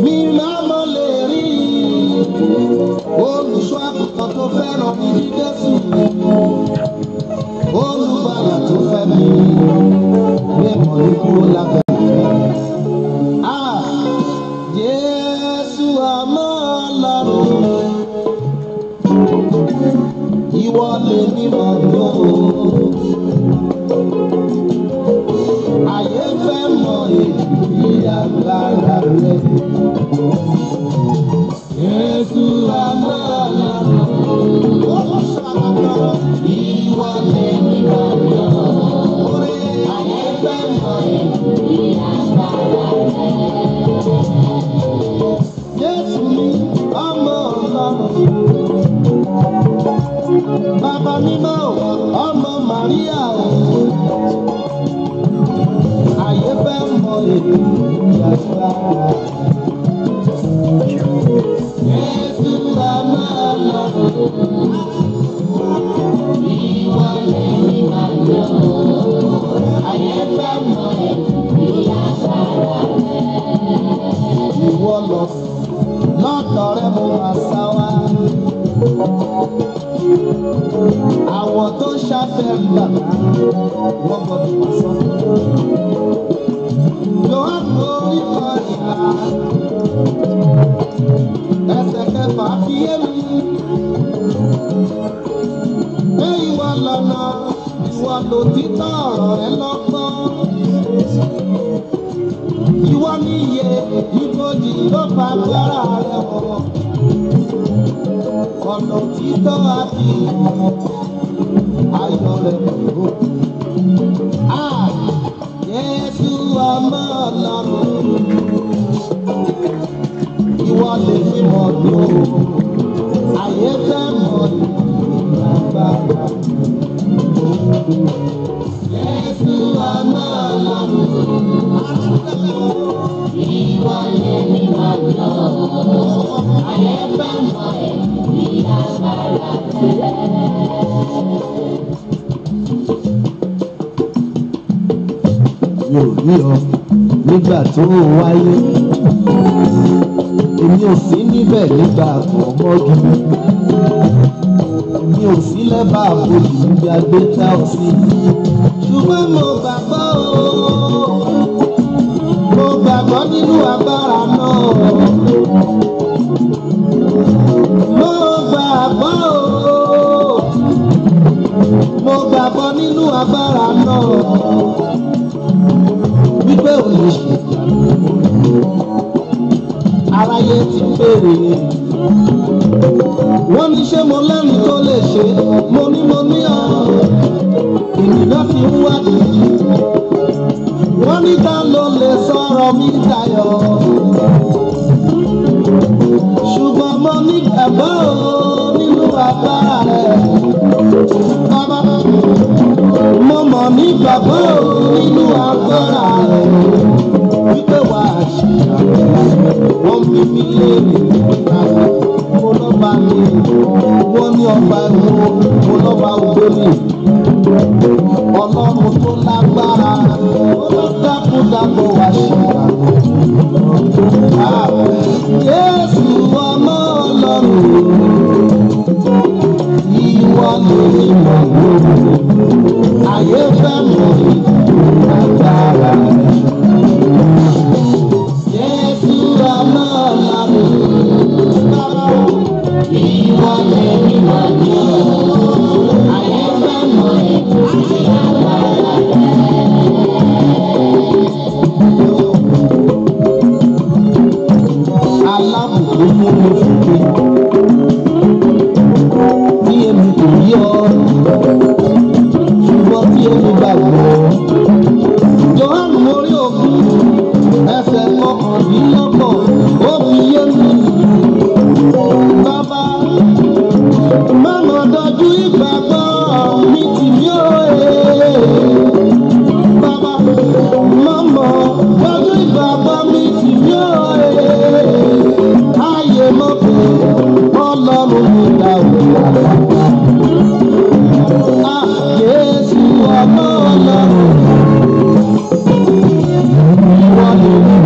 mi máa mọ lè rí olùṣọ́ àgùntàn tó fẹ́ràn mi ní Jésù, olùgbàlà tó fẹ́ mi gbé mọ̀ ní kúrò lábẹ́ mi. Jésù àmọ́ Ọlọ́run, ìwọ lè ní mọ̀ lò. Ayé fẹ́ mọ̀ èyí agbára rẹ̀. Jésù àmọ́ Ọlọ́run, ìwọ lè ní mọ̀ lò. Ayé fẹ́ mọ̀ èyí agbára rẹ̀. Jésù mi ọmọ Ọlọ́run, bàbá mímọ́ ọmọ Màríà o, ayé fẹ́ mọ èdè ìyàgbá. Jésù ọmọ Ọlọ́run, ìwọ lè ní máa lọ, ayé fẹ́ mọ èdè ìyàgbá. Ìwọ lọ lọ́dọ̀ rẹ mo máa sá wá. Àwọn tó ṣàfẹ́rí bàbá wọ́n gbọ́dọ̀ wá sọ. Jòhánù orí kan ìlà ẹsẹ̀ kẹfà fi yé mi. Pé ìwọ lọ́nà, ìwọ lòtítọ́ ọ̀rọ̀ rẹ lọ́gbọ́n. Ìwọ ní iye ibojì ló fa agbára rẹ wọ̀. Ọ̀nà òtítọ́ àti ayọ̀ rẹ̀ pẹ̀lú. Jésù ọmọ Ọlọ́run, ìwọ lè fi mọ̀ lò. Ayé fẹ́ mọ̀ ìgbàgbára. Jésù ọmọ Ọlọ́run, ìwọ lè fi mọ̀ lò. Ayé fẹ́ mọ̀ ìgbàgbára. Mi ò rí ọ nígbà tó o wáyé, èmi ò sí níbẹ̀ nígbà àkọ́mọ́jú, mi ò sí lẹ́bàá àbòjì níbi agbẹ́ta ọ̀sìn. Ṣùgbọ́n mo gbàgbọ́ mo gbàgbọ́ nínú agbára náà. Mo gbàgbọ́ nínú agbára náà. Wípé ò lè ṣe aráyé ti béèrè ni. Wọ́n ní ṣé mo lẹ́nu tó lè ṣe, mo ní ọ́. Ènìyàn fi ń wá kí. Wọ́n ní ta ló lè sọ̀rọ̀ mi dayọ̀. Ṣùgbọ́n mo ní gbàgbọ́ nínú agbára rẹ̀. Bàbá mo mọ̀ ní gbàgbọ́ nínú agbára rẹ̀. Wípé wà á ṣe wọ́n fi mí léèrè nípa mo lọ́ba ní wọ́n ní ọba ẹ̀kọ́ mo lọ́ba ògbóni. Ọlọ́run tó lágbára ó dákúdákú wá ṣe àwọn. Jésù ọmọ Ọlọ́run, ìwọ lè ní mọ̀ lórí. Ayé fẹ́ mọ̀ agbára rẹ̀. Jésù ọmọ Ọlọ́run, ìwọ lè ní mọ̀ lórí. Ayé fẹ́ mọ̀ agbára rẹ̀. Alábùkún mú mi fún mi. Tí èmi kò rí ọ, ṣùgbọ́n tí èmi gbàgbọ́. Jòhánù orí òkú ẹsẹ̀ kọkàndínlọ́gbọ̀n ó fi yé mi. Bàbá má mọ̀ dájú ìgbàgbọ́ mi tì mí ó. Bàbá má mọ̀ dájú ìgbàgbọ́ mi tì mí ó. Ayé mọ̀ pé Ọlọ́run mi dá òkú. Jésù ọmọ Ọlọ́run, ìwọ lè ní.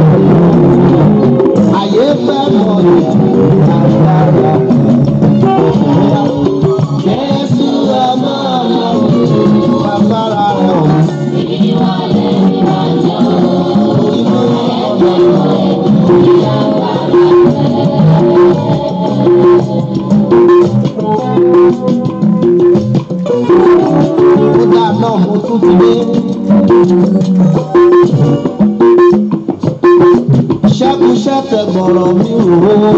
kúṣẹ́kúṣẹ́ tẹ̀gbọ̀rọ̀ mi rò ó.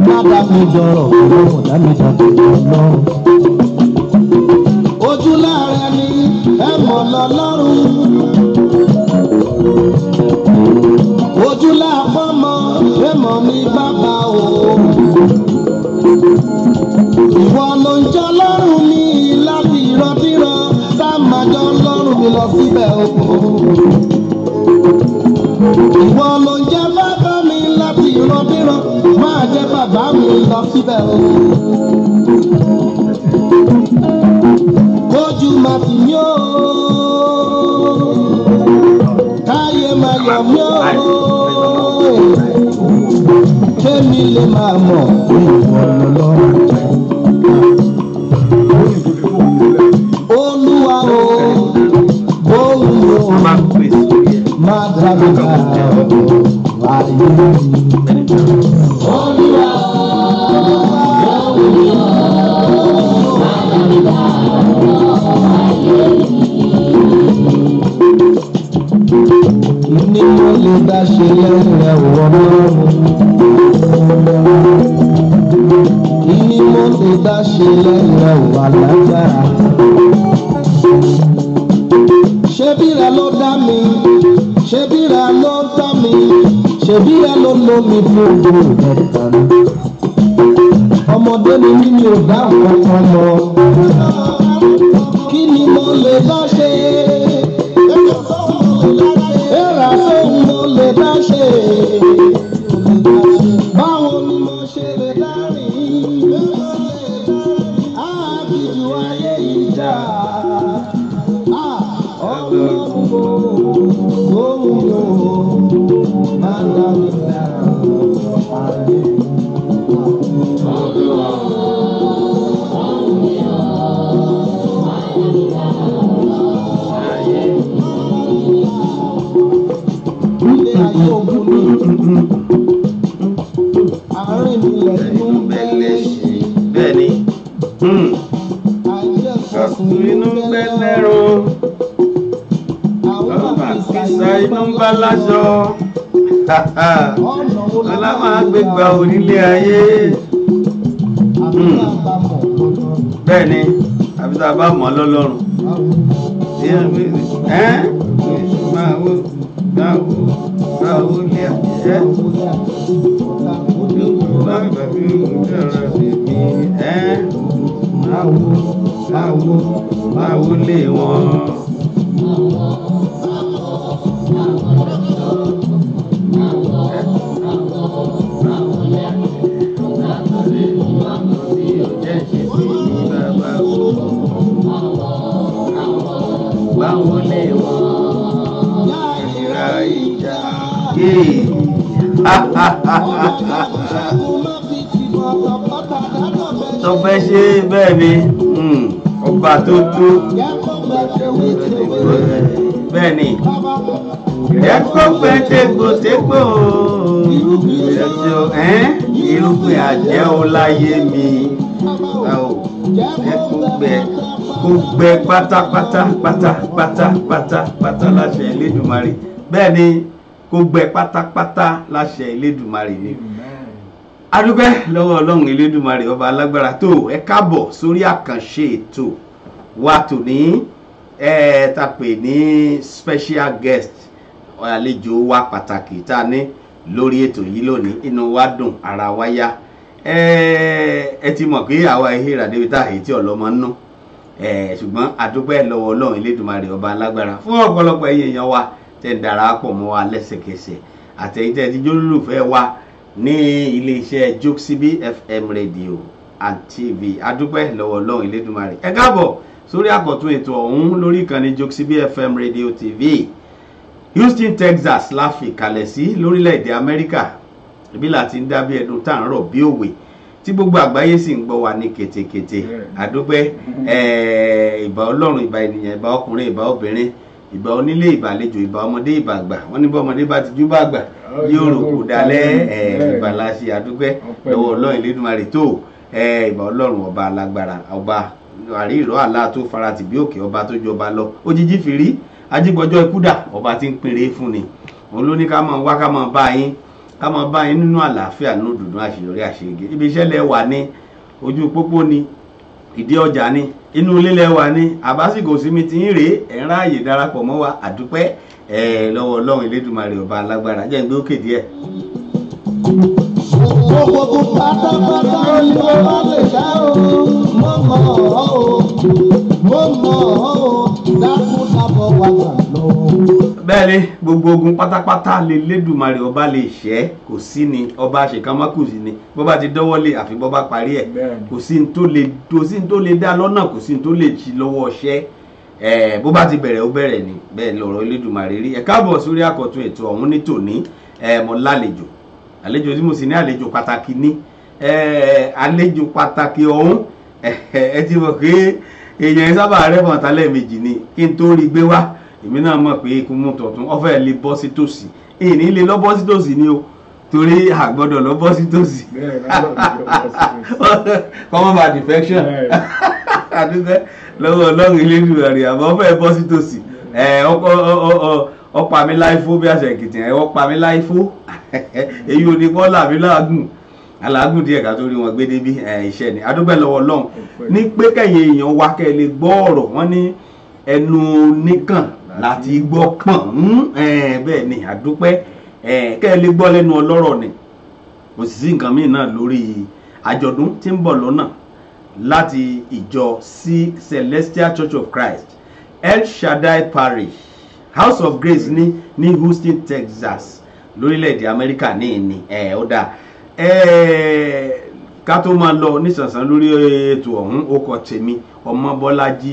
Má dá mi dọ̀rọ̀ kò dá mi dọ̀tọ̀ lọ. Ojú láàrẹ ni ẹ mọ̀ lọ́lọ́run. Ojú láàpọ̀mọ́ ẹ mọ̀ ní bàbá o. Ìwọ ló ń jọ lọ́rùn mi láti ìrọ̀díran tá a máa jọ lọ́rùn mi lọ síbẹ̀ oko. Ìwọ ló ń jẹ́ bàbá mi láti ìrọ̀díran máa jẹ́ bàbá mi lọ síbẹ̀ oko. Kójú máa fi mí o, káyé máa yọ̀ mí o, kémi lè máa mọ̀ ìwọ lọ́lọ́run. Olúwa o, bóun o, máa dábì ká wáyé. Olúwa o, bóun o, máa dábì ká wáyé. Ní mo lè dá ṣe lẹ́yìn rẹ̀ wọ́n lọ́rùn. Ní mo lè dá ṣe lẹ́yìn rẹ̀ wà lágbára. Ṣebí rẹ̀ ló dá mi, ṣebí rẹ̀ ló tọ́ mi, ṣebí rẹ̀ ló lò mí fún ògbó ìdẹ́ta mi. Ọmọdé ni mí mi ò dá nǹkan kan lọ. Kí ni mo lè dá ṣe? Ẹ̀rà sóhun mo lè dá ṣe. Báwo ni mo ṣe lè dá rìn? Àbíjú ayé ìjà. Ọlọ́run òun yóò máa dá mi lára ayé. Ilé ayé ogun ni àárín ilẹ̀ inú bẹ́lẹ̀ ṣe. Bẹ́ẹ̀ni. Ayé ẹ̀sùn Inú bẹ́lẹ́rọ. Ọba kìsà inú ń bá láṣọ. Ọlá máa gbégbá onílé ayé. Bẹ́ẹ̀ni, àbí tá a bá mọ̀ lọ́lọ́run. Máa wo lé àjẹ́. Máa wo lé wọn. Báwo lè wọ́n ìrà ìjà tọ́pẹ́ ṣe bẹ́ẹ̀ ni ọba tó tó bẹ́ẹ̀ ni ẹ̀kọ́ pẹ́ tégbòtégbò irúgbìn àjẹ́ ó láyé mi kò gbẹ pátápátá láṣẹ Elédùmarè bẹ́ẹ̀ ni kò gbẹ pátápátá láṣẹ Elédùmarè ni. Adúpẹ́ lọ́wọ́ Ọlọ́run Elédùmarè ọba alágbára tó ẹ káàbọ̀ sórí àkànṣe ètò wa tòní tá pè ní special guest àlejò wa pàtàkì tá a ní lórí ètò yìí lónìí inú wa dùn ara wa yá ẹ ti mọ̀ pé àwa ìhìrà débi tá àyè tí ọlọ́mọ ń nú ṣùgbọ́n adúpẹ́ lọ́wọ́ Ọlọ́run Elédùmarè ọba alágbára fún ọ̀pọ̀lọpọ̀ èèyàn wa tẹ́ ń darapọ̀ mọ́ wa lẹ́sẹ̀kẹsẹ̀ àtẹ̀yìntẹ́ ti jólólùfẹ́ wa ní iléeṣẹ́ Jokesibi FM radio and TV adúpẹ́ lọ́wọ́ Ọlọ́run Elédùmarè ẹ káàbọ̀ sórí àkọ́tún ètò ọ̀hún lórí ìkànnì Jokesibi FM radio TV Houston Texas la fi kalẹ̀ sí lórílẹ̀‐èdè Amẹ́ríkà ibi láti ń dábí ẹdun tá à ń rọ̀ bí òwe tí gbogbo àgbáyé sì ń gbọ́ wa ní ketekete adúpẹ́ ìbà Ọlọ́run ìbà ènìyàn ìbà ọkùnrin ìbà obìnrin ìbà onílé ìbà àlejò ìbà ọmọdé ìbà àgbà wọ́n ní bọ́ ọmọdé bá ti jú bá àgbà yóò rò kó dalẹ̀ ìbà láṣẹ adúpẹ́ lọ́wọ́ Ọlọ́run Elédùmarè tó ìbà Ọlọ́run ọba alágbára ọba àrí ìrọ̀ àlá tó farati bí òkè ọba tó jọba lọ òjijì fìrí ajígbọ́jọ́ ikúdà ọba tí ń pèrè fún ni òun ló ní ká máa wá ká máa bá yín nínú àlàáfíà nínú dùdú àṣeyọrí àṣeyege. Ibi iṣẹ́ lẹ wà ní, ojú pópó ni, ìdí ọjà ni, inú ilé lẹ wà ní, àbásìkò sími tí ń rèé ẹ̀ ń ráàyè darapọ̀ mọ́ wa. Àdúpẹ́ lọ́wọ́ Ọlọ́run Elédùmarè ọba alágbára. Jẹ́ ń gbé òkè díẹ̀. Gbogbo pátápátá ni mo bá lè ṣá o, mo mọ̀ ọ́ o, dákúndàbọ̀ wà lọ. Bẹ́ẹ̀ ni gbogbo ogun pátápátá lè Elédùmarè ọba lè ṣẹ́, kò sí ni ọba àṣekámákù sí ni bó bá ti dọ́wọ́lé àfi bó bá parí ẹ̀, kò sí ní tó lè dá lọ́nà, kò sí ní tó lè ṣí lọ́wọ́ ṣẹ́. Bó bá ti bẹ̀rẹ̀ ó bẹ̀rẹ̀ ni, bẹ́ẹ̀ lọ̀rọ̀ Elédùmarè rí. Ẹ káàbọ̀ sórí àkọ́tún ètò ọ̀hún ní tòní. Mo àlejò tí mo sì ní àlejò pàtàkì ní àlejò pàtàkì ọ̀hún ẹ ti mọ̀ pé èèyàn sábà rẹ́fọ̀n tálẹ̀ méjì ni kí n tó rí gbé wá. Èmi náà mọ̀ pé ikú mú tọ̀tún ọ̀fẹ́ lè bọ́ sí tòsí, èyí lè lọ bọ́ sí tòsí ni o, torí àgbọ́dọ̀ lọ bọ́ sí tòsí common by defection. Àdúgbò lọ́wọ́ Ọlọ́run Elédùmarè àmọ́ ọ̀fẹ́ bọ́ sí tòsí. Ọ̀pá mi láìfó bí àṣẹ Èkìtì ọ̀pá mi láìfó èyí ò ní kọ́ làmí alágùn díẹ̀ ká tó rí wọn gbé débi iṣẹ́ ni. Adúpẹ́ lọ́wọ́ Ọlọ́run ní pé kẹ́yìn èèyàn wa kẹ́ lè gbọ́ ọ̀rọ̀ wọn ní ẹnu nìkan láti gbọ́ pọ̀n. Bẹ́ẹ̀ ni àdúpẹ́ kẹ́ lè gbọ́ lẹ́nu ọlọ́rọ̀ ni. Kò sì sí nǹkan míì náà lórí àjọ̀dún tí ń bọ̀ lọ́nà láti ìjọ Celestial Church of Christ El Shaddai Parish House of Grace ní Houston, Texas lórílẹ̀‐èdè Amẹ́ríkà ní ó dáa. Ká tó máa lọ nísànsán lórí ètò ọ̀hún, ó kọ tèmi Ọmọbọ́lájí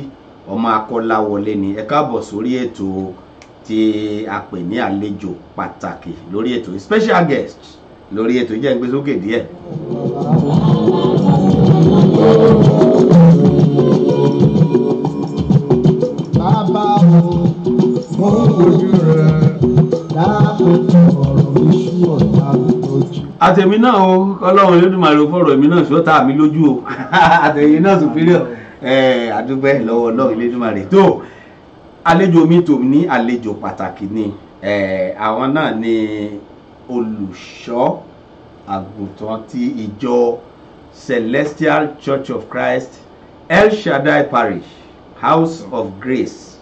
ọmọ Akọ́láwọlé ni. Ẹ káàbọ̀ sórí ètò tí a pè ní àlejò pàtàkì lórí ètò special guest lórí ètò. Jẹ́ ń gbé sókè díẹ̀. Bàbá o, mo ń wojú rẹ̀ dáàbò ọ̀rọ̀ mi sú ọ̀tá mi lójú. Àtẹ̀mí náà o, Ọlọ́run Elédùmarè fọ̀rọ̀ èmi náà sọ́tà mi lójú o. Àtẹ̀yìn náà superior. Àdúpẹ́ lọ́wọ́ Ọlọ́run Elédùmarè. Tó àlejò mi tò ní àlejò pàtàkì ni. Àwọn náà ni olùṣọ́ àgùntàn ti ìjọ Celestial Church of Christ El Shaddai Parish House of Grace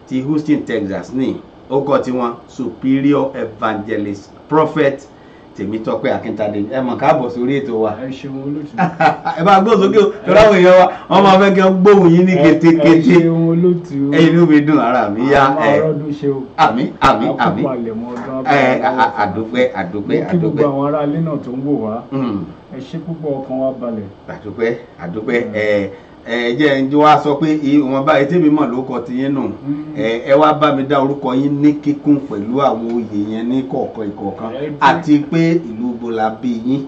ti Houston, Texas ní orúkọ tiwọn Superior Evangelist Prophet Tèmítọ́pẹ́ Akíntadé. Ẹ mọ̀ káàbọ̀ sórí ètò wa. Ẹ ṣeun olóòtú. Ẹ bá gbọ́ sókè o, tó láwọn èèyàn wa wọ́n máa fẹ́ kí wọ́n gbóhùn yín ní kétékété. Ẹ ṣeun olóòtú. Inú mi dùn, ara mi yá. Àwọn ọdún ṣe o. Àmín. Àkókò àlẹ̀mọ́ ọdún abẹ́rẹ́. Àdúpẹ́. Kí gbogbo àwọn ará ilé náà tó ń wò wá. Ẹ ṣe púpọ̀, ọkàn wa balẹ̀. Àdúpẹ́. Jẹ́ ń wá sọ pé ìwọ̀n báyìí tèmi mọ̀ ló kọ ti yín nù. Ẹ wá bá mi dá orúkọ yín ní kíkún pẹ̀lú àwọn oyè yẹn ní ìkọ̀ọ̀kan àti pé ìlú bola bí yín.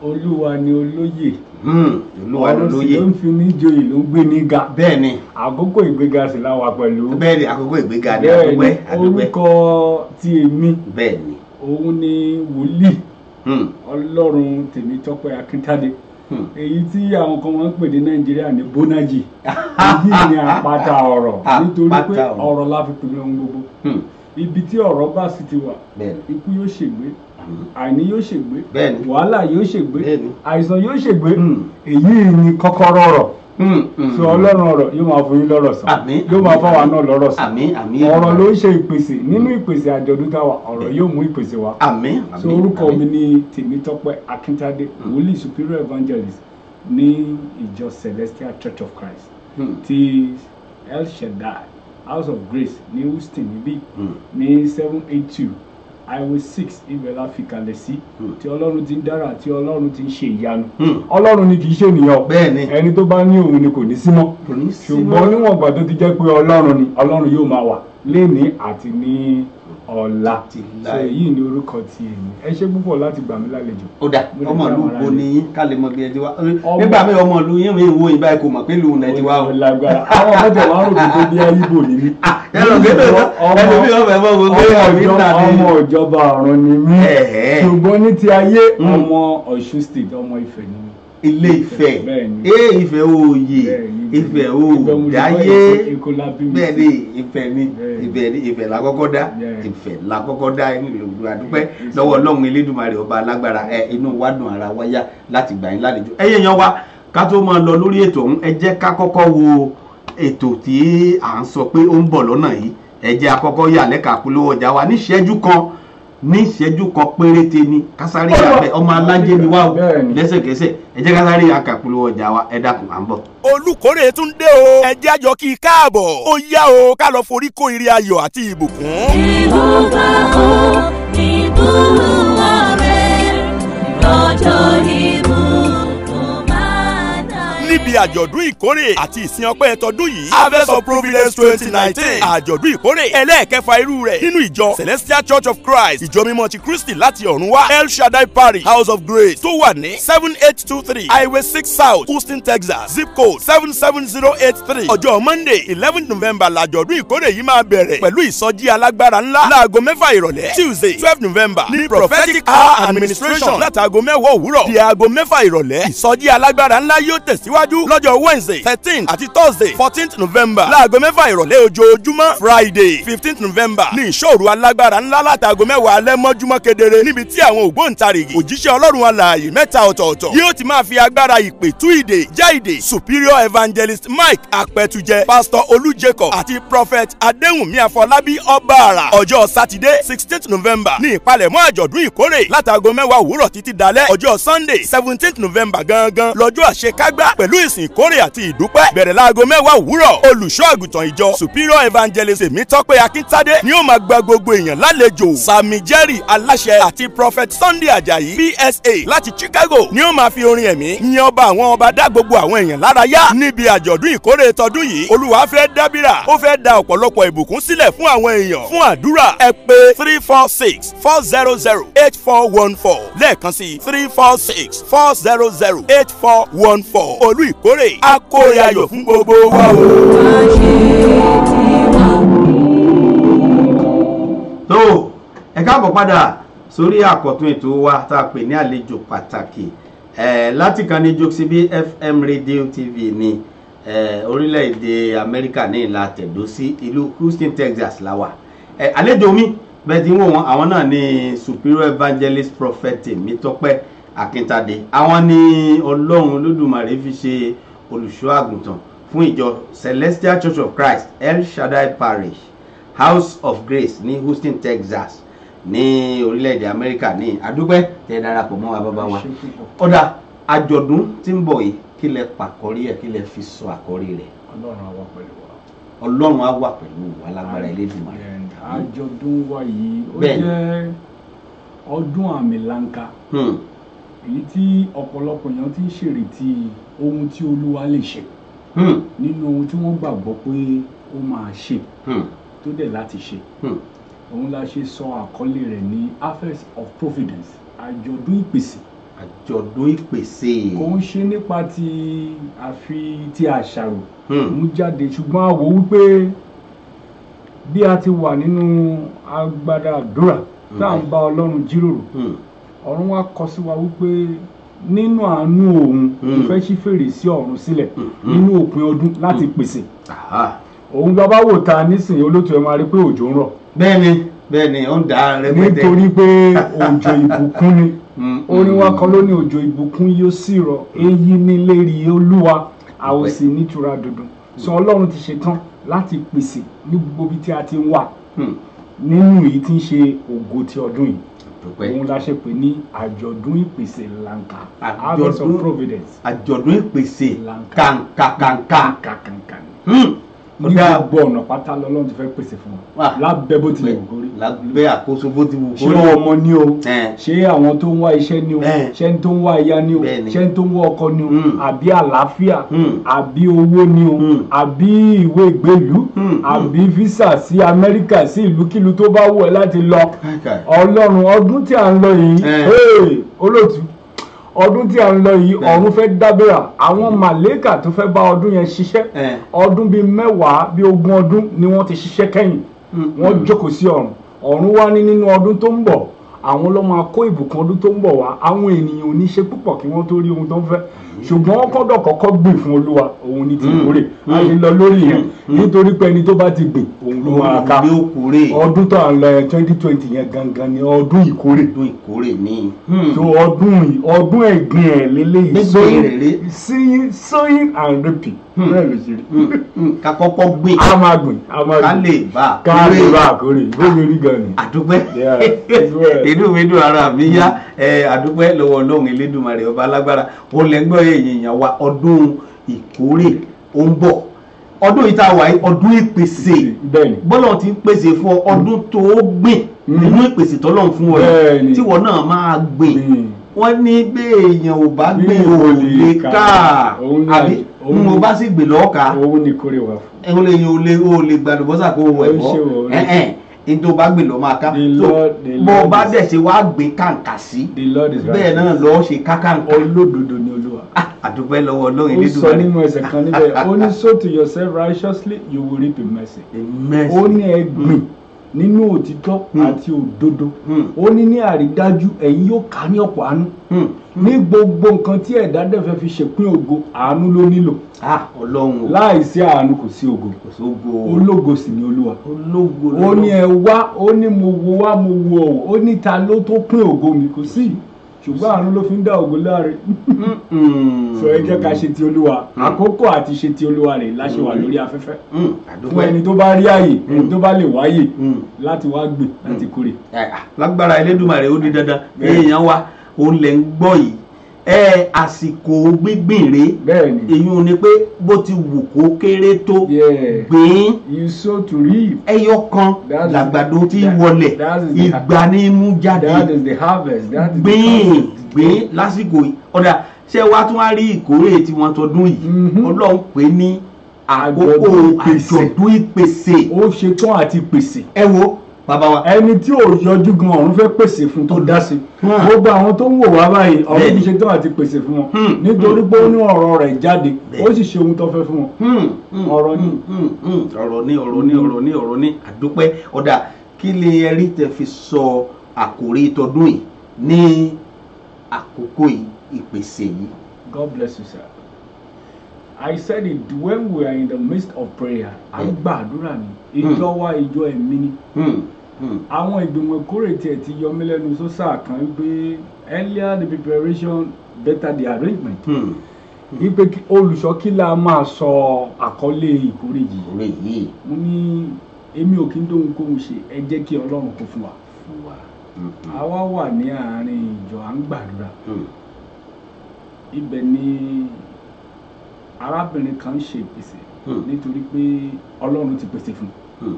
Olúwa ni olóyè. Olúwa ni olóyè. Ọ̀rọ̀ sì ló ń fi ní joyè ló ń gbé ní ga. Bẹ́ẹ̀ni. Àkókò ìgbéga sì la wà pẹ̀lú. Bẹ́ẹ̀ni, àkókò ìgbéga ni. Àdúpẹ́. Orúkọ ti èmi. Bẹ́ẹ̀ni. Òun ni wòlíì Ọlọ́run Tèmítọ́pẹ́ Akíntadé. Èyí tí àwọn kan wọ́n ń pè ní Nàìjíríà ní Bónájì. Èyí ni àpáta ọ̀rọ̀, nítorí pé ọ̀rọ̀ la fi pinnu ohun gbogbo. Ibi tí ọ̀rọ̀ bá sì ti wà, ikú yóò ṣègbé, àìní yóò ṣègbé, wàhálà yóò ṣègbé, àìsàn yóò ṣègbé. Èyí ni kọ́kọ́rọ́ ọ̀rọ̀. So Ọlọ́run ọ̀rọ̀ yóò máa fún yín lọ́rọ̀ sọ, yóò máa fáwa náà lọ́rọ̀ sọ. Ọ̀rọ̀ ló ń ṣe ìpèsè, nínú ìpèsè àjọ̀dún táwa ọ̀rọ̀ yóò mú ìpèsè wá. So orúkọ mi ni Tèmítọ́pẹ́ Akíntadé, wòlíì Superior Evangelist ní ìjọ Celestial Church of Christ ti El Shaddai House of Grace ní Houston níbí ní 782 Highway 6 ibẹ̀ la fi kalẹ̀ sí, tí Ọlọ́run ti ń dára, tí Ọlọ́run ti ń ṣe ìyanu. Ọlọ́run ni kì í ṣe ènìyàn, ẹni tó bá ní òun ni kò ní sí mọ́. Ṣùgbọ́n níwọ̀n ìgbà tó ti jẹ́ pé Ọlọ́run ni, Ọlọ́run yóò máa wà lénìí àti ní ọ̀la. So èyí ni orúkọ ti èmi. Ẹ ṣé púpọ̀ láti gbà mí lálejò. Ó dà, ọmọ ìlú bo ni yín ká lè mọ bí ẹ ti wá. Nígbà míì ọmọ ìlú yín mi wo ìbá ẹ kò mọ̀ pé ìlú náà ti wá o. Lágbára àwọn ọmọ tẹ̀ wọ́n rò pé bí ayíbò ni mí. Ọmọ ìjọba ọ̀run ni mí. Ṣùgbọ́n ní ti ayé ọmọ Ọ̀ṣun State, ọmọ Ifẹ̀ ni mí. ilé Ifẹ̀ Ifẹ̀ oyè Ifẹ̀ òdáyé bẹ́ẹ̀ ni Ifẹ̀ lákọ́kọ́ dá Ifẹ̀ lákọ́kọ́ dá ìlú àdúpẹ́ lọ́wọ́ Ọlọ́run Elédùmarè ọba alágbára inú wa dùn ara wa yá láti gbà yín lálejò ẹ̀yin èèyàn wa ká tó máa lọ lórí ètò ọ̀hún ẹ jẹ́ ká kọ́kọ́ wo ètò tí à ń sọ pé ó ń bọ̀ lọ́nà yìí ẹ jẹ́ àkọ́kọ́ yà lẹ́ka polówó ọjà wa ní ìṣẹ́jú kan péréte ni kásáré àbẹ ọmọ alájẹ ni wá o lẹ́sẹ̀kẹsẹ̀ ẹ jẹ́ kásáré àkàpolówó ọjà wa ẹ dákun à ń bọ̀. Olùkórè tún dé o ẹ jẹ́ àjọ kí i káàbọ̀ ó yá o ká lọ forí kó ire ayọ̀ àti ìbùkún. Jèhófà o ìbúwa rẹ̀ lọ́jọ́ ìbùkún máa dá. Níbi àjọ̀dún ìkórè àti ìsìn ọpẹ́ tọdún yìí Harvest of Providence 2019 àjọ̀dún ìkórè ẹlẹ́ẹ̀kẹfà irú rẹ̀ nínú ìjọ Celestial Church of Christ ìjọ mímọ́ ti Kristi láti ọ̀run wá El Shaddai Parish House of Grace tó wà ní 7823 Highway 6 South Houston Texas zip code 77083 ọjọ́ Monday 11 November làjọ̀dún ìkórè yìí máa bẹ̀rẹ̀ pẹ̀lú ìsọjí alágbára ńlá láago 6 ìrọ̀lẹ́ Tuesday 12 November ní Prophetic Hour Administration látàgò 10 òwúrọ̀ di aago 6 ìrọ̀lẹ́ ìsọjí alágbára ńlá yóò tẹ̀síwájú lọ́jọ́ Wednesday 13 àti Thursday 14 November láago 6 ìrọ̀lẹ́ ojoojúmọ́ Friday 15 November ní ìṣòro alágbára ńlá látàgò 10 alẹ́ mọ́júmọ́ kedere níbi tí àwọn ògbóǹtarìgì òjíṣẹ́ Ọlọ́run alààyè mẹ́ta ọ̀tọ̀ọ̀tọ̀ yóò ti máa fi agbára ìpè tú ìdè já ìdè Superior Evangelist Mike Apẹtujẹ Pastor Olú Jacob àti Prophet Adéhùnmí Afọlábí Ọbaàrà ọjọ́ Saturday 16 November ní ìpalẹ̀mọ́ àjọ̀dún ìkórè látàgò 10 òwúrọ̀ títí dalẹ́ ọjọ́ Sunday 17 November gangan lọ́jọ́ àṣekágbá pẹ̀lú ìsìn ìkórè àti ìdúpẹ́ bẹ̀rẹ̀ láago 10 òwúrọ̀ olùṣọ́ àgùntàn ìjọ Superior Evangelist Tèmítọ́pẹ́ Akíntádé ni ó máa gba gbogbo èèyàn lálejò Sami Jerry aláṣẹ àti Prophet Sunday Ajayi PSA láti Chicago ni ó máa fi orin ẹ̀mí yin ọba àwọn ọba dá gbogbo àwọn èèyàn lára yá níbi àjọ̀dún ìkórè tọdún yìí Olúwa fẹ́ dábìrà ó fẹ́ da ọ̀pọ̀lọpọ̀ ìbùkún sílẹ̀ fún àwọn èèyàn fún àdúrà ẹ pè 346-400-8414 lẹ́ẹ̀kan sí 346-400-8414 olú ìkórè akórè ayọ̀ fún gbogbo wa o. tó ẹ káàbọ̀ padà sórí àkọ́tún ètò wa tá a pè ní àlejò pàtàkì láti kan ní Jokesibi FM Radio TV ní orílẹ̀-èdè Amẹ́ríkà ní ìlà tẹ̀dó sí ìlú Houston Texas láwà àlejò mi bẹ́ẹ̀ tí ń wò wọ́n àwọn náà ní Superior Evangelist Prophet Tèmítọ́pẹ́ Akíntádé àwọn ní Ọlọ́run Olódùmarè fi ṣe olùṣọ́ àgùntàn fún ìjọ Celestial Church of Christ El Shaddai Parish House of Grace ní Houston Texas ní orílẹ̀-èdè Amẹ́ríkà ní àdúpẹ́ tẹ́ darapọ̀ mọ́ wa bàbá wa ọ̀dà àjọ̀dún tí ń bọ̀ yìí kí lẹ pàkọ́rí ẹ̀ kí lẹ fi sọ àkọ́rí rẹ̀. Ọlọ́run á wà pẹ̀lú wa. Ọlọ́run á wà pẹ̀lú wa lágbára Elédùmarè. àjọ̀dún wa yìí ó jẹ́ ọdún àmìlanka èyí tí ọ̀pọ̀lọpọ̀ èèyàn ti ń ṣèrètí ohun tí Olúwa lè ṣe nínú ohun tí wọ́n gbàgbọ́ pé ó máa ṣe tó dẹ̀ láti ṣe òun la ṣe sọ àkọlé rẹ̀ ní Harvest of Providence àjọ̀dún ìpèsè. Àjọ̀dún ìpèsè. kò ń ṣe nípa ti àṣàrò mú jáde ṣùgbọ́n a wò wípé bí a ti wà nínú agbada àdúrà tá à ń bá Ọlọ́run jíròrò ọ̀run wa kọ sí wa wípé nínú àánú òun fẹ́ ṣí fèrèsé ọ̀run sílẹ̀ nínú òpin ọdún láti pèsè òun bàbá wò ta nísìnyí olóòtú ẹ máa rí pé òjò ń rọ̀. bẹ́ẹ̀ni ó ń dá rẹpẹtẹ. nítorí pé òjò ìbùkún ni orin wa kan ló ní òjò ìbùkún yóò sì rọ̀ èyí ní lérí Olúwa a ó sì nítura dùndùn sọ Ọlọ́run ti ṣe tán láti pèsè ní gbogbo ibi tí a ti ń wà nínú èyí tí ń ṣe ògo ti ọdún yìí òun la ṣe pè ní àjọ̀dún ìpèsè lanka Harvest of Providence. àjọ̀dún ìpèsè kàǹkà ní gbogbo ọ̀nà pátá lọ́lọ́run ti fẹ́ pèsè fún wa lábẹ́ bó ti wù kó rí. lábẹ́ àkóso bó ti wù kó rí. ṣé ọmọ ni o ṣé àwọn tó ń wá iṣẹ́ ni o ṣé ń tó ń wá aya ni o ṣé ń tó ń wá ọkọ ni o àbí àlàáfíà àbí owó ni o àbí ìwé ìgbélú àbí físà sí Amẹ́ríkà sí ìlúkílù tó bá wù ẹ́ láti lọ. Ọlọ́run ọdún tí à ń lọ yìí olóòtú ọdún tí a ń lọ yìí ọ̀run fẹ́ dábìrà àwọn màlẹ́kà tó fẹ́ bá ọdún yẹn ṣiṣẹ́ ọdún bíi 10 bíi 20 ọdún ni wọ́n ti ṣiṣẹ́ kẹ́yìn wọ́n jókòó sí ọ̀run wá ní nínú ọdún tó ń bọ̀ àwọn ló máa kó ìbùkún ọdún tó ń bọ̀ wá àwọn ènìyàn ò ní ṣe púpọ̀ kí wọ́n tó rí ohun tó ń fẹ́ ṣùgbọ́n wọ́n kọ́dọ̀ kọ́kọ́ gbìn fún olúwa òun ní ti ìkórè a lè lọ lórí yẹn nítorí pé ẹni tó bá ti gbìn òun ló máa ká ọdún tó à ń lọ 2020 yẹn gangan ni ọdún ìkórè ní so ọdún ẹ̀gbìn ẹ̀ lélẹ́yìí sowing and reaping bẹ́ẹ̀ ló ṣe rí ká kọ́kọ́ gbìn a máa gbìn ká lè bá àkórè ìgbóni rí gan ni. àdúpẹ́ inú mi dùn ara mi yá àdúpẹ́ lọ́wọ́ Ọlọ́run Elédùmarè ọba alágbára ó lẹ́gbọ́n èèyàn wa ọdún ìkórè ó ń bọ̀ ọdún yìí tá a wà yìí ọdún ìpèsè bọ́lá ti ń pèsè fún ọ ọdún tó gbìn nínú ìpèsè tọ́lọ́run fún ọ yìí tí wọ́n náà máa gbìn wọ́n ní bẹ́ẹ̀ èèyàn ò bá gbìn ò lè ká àbí mo bá sì gbìn lọ́ọ̀ká òun ní kórè wà fún. ẹ̀hún lè yan o lè gbàdúgbọ́sà kó o ẹ̀fọ́ ní tó bá gbìn lọ́ máa ká bó bá dẹ̀ ṣe wá gbìn kàǹkà sí bẹ́ẹ̀ náà lọ́ọ́ ṣe kákàǹkà. olódodo ni Olúwa. àdúpẹ́ lọ́wọ́ Ọlọ́run Elédùmarè. ó sọ nínú ẹsẹ̀ kan níbẹ̀ ó ní sow to yourself righteously you will reap a mercy. ó ní ẹ gbìn nínú òtítọ́ àti òdodo ó ní àrídájú ẹ̀yin yóò ká ní ọ̀pọ̀ àánú ní gbogbo nǹkan tí ẹ̀dá dẹ̀ fẹ́ fi ṣèpín ògo àánú ló nílò. Ọlọ́run láìsí àánú kò sí ògo ológo sì ni Olúwa. ó ní ẹ wá ó ní mo wo wá mo wo ọ̀wọ̀ ó ní ta ló tó pín ògo mi kò sí ṣùgbọ́n àánú ló fi ń dá ògo láre. sọ ẹ jẹ́ ká ṣe ti Olúwa àkókò àti ṣe ti Olúwa rẹ̀ láṣẹ wà lórí afẹ́fẹ́ fún ẹni tó bá rí àyè ẹni tó bá lè wáyè láti wá gbè láti kórè. lágbára Elédùmarè ó di dandan èèyàn wa òun lè ń gbọ́ yìí àsìkò gbígbìn rèé èyí ò ní pé bó ti wù kó kéré tó gbìn ẹyọ kan làgbàdo tí wọlẹ̀ ìgbà ní mú jáde gbìn lásìkò yìí ọ̀dà ṣé wàá tún wá rí ìkórè tí wọ́n tọdún yìí Ọlọ́run pè ní àkókò àjọ̀dún ìpèsè ó ṣetán àti pèsè. ẹ wo bàbá wa ẹni tí ò yọjú gan ọ̀run fẹ́ pèsè fún tó dá sí gbogbo àwọn tó ń wò wá báyìí ọ̀run ti ṣetán àti pèsè fún wọn nítorí pé ó ní ọ̀rọ̀ rẹ̀ jáde ó sì ṣe ohun tó fẹ́ fún wọn ọ̀rọ̀ ní àdúpẹ́ ọ̀dà kí lè ẹrí tẹ fi sọ àkòrí tọdún yìí ní àkókò ìpèsè yìí. God bless you, sir. I said it when we are in the midst of prayer. À ń gbàdúrà ni ìjọ wa ìjọ ẹ̀mí ni. Àwọn ìgbìmọ̀ ìkórè tiẹ̀ ti yọ mí lẹ́nu sọ́sà kan wípé earlier the preparation better the arrangement. Wípé olùṣọ́ kí la máa sọ àkọlé ìkórè yìí. Mo ní èmi ò kí ń dóhun kóhun ṣe ẹ jẹ́ kí Ọlọ́run kó fún wa. Àwa wà ní àárín ìjọ à ń gbàdúrà. Ibẹ̀ ni arábìnrin kan ṣe ìpèsè nítorí pé Ọlọ́run ti pèsè fún un.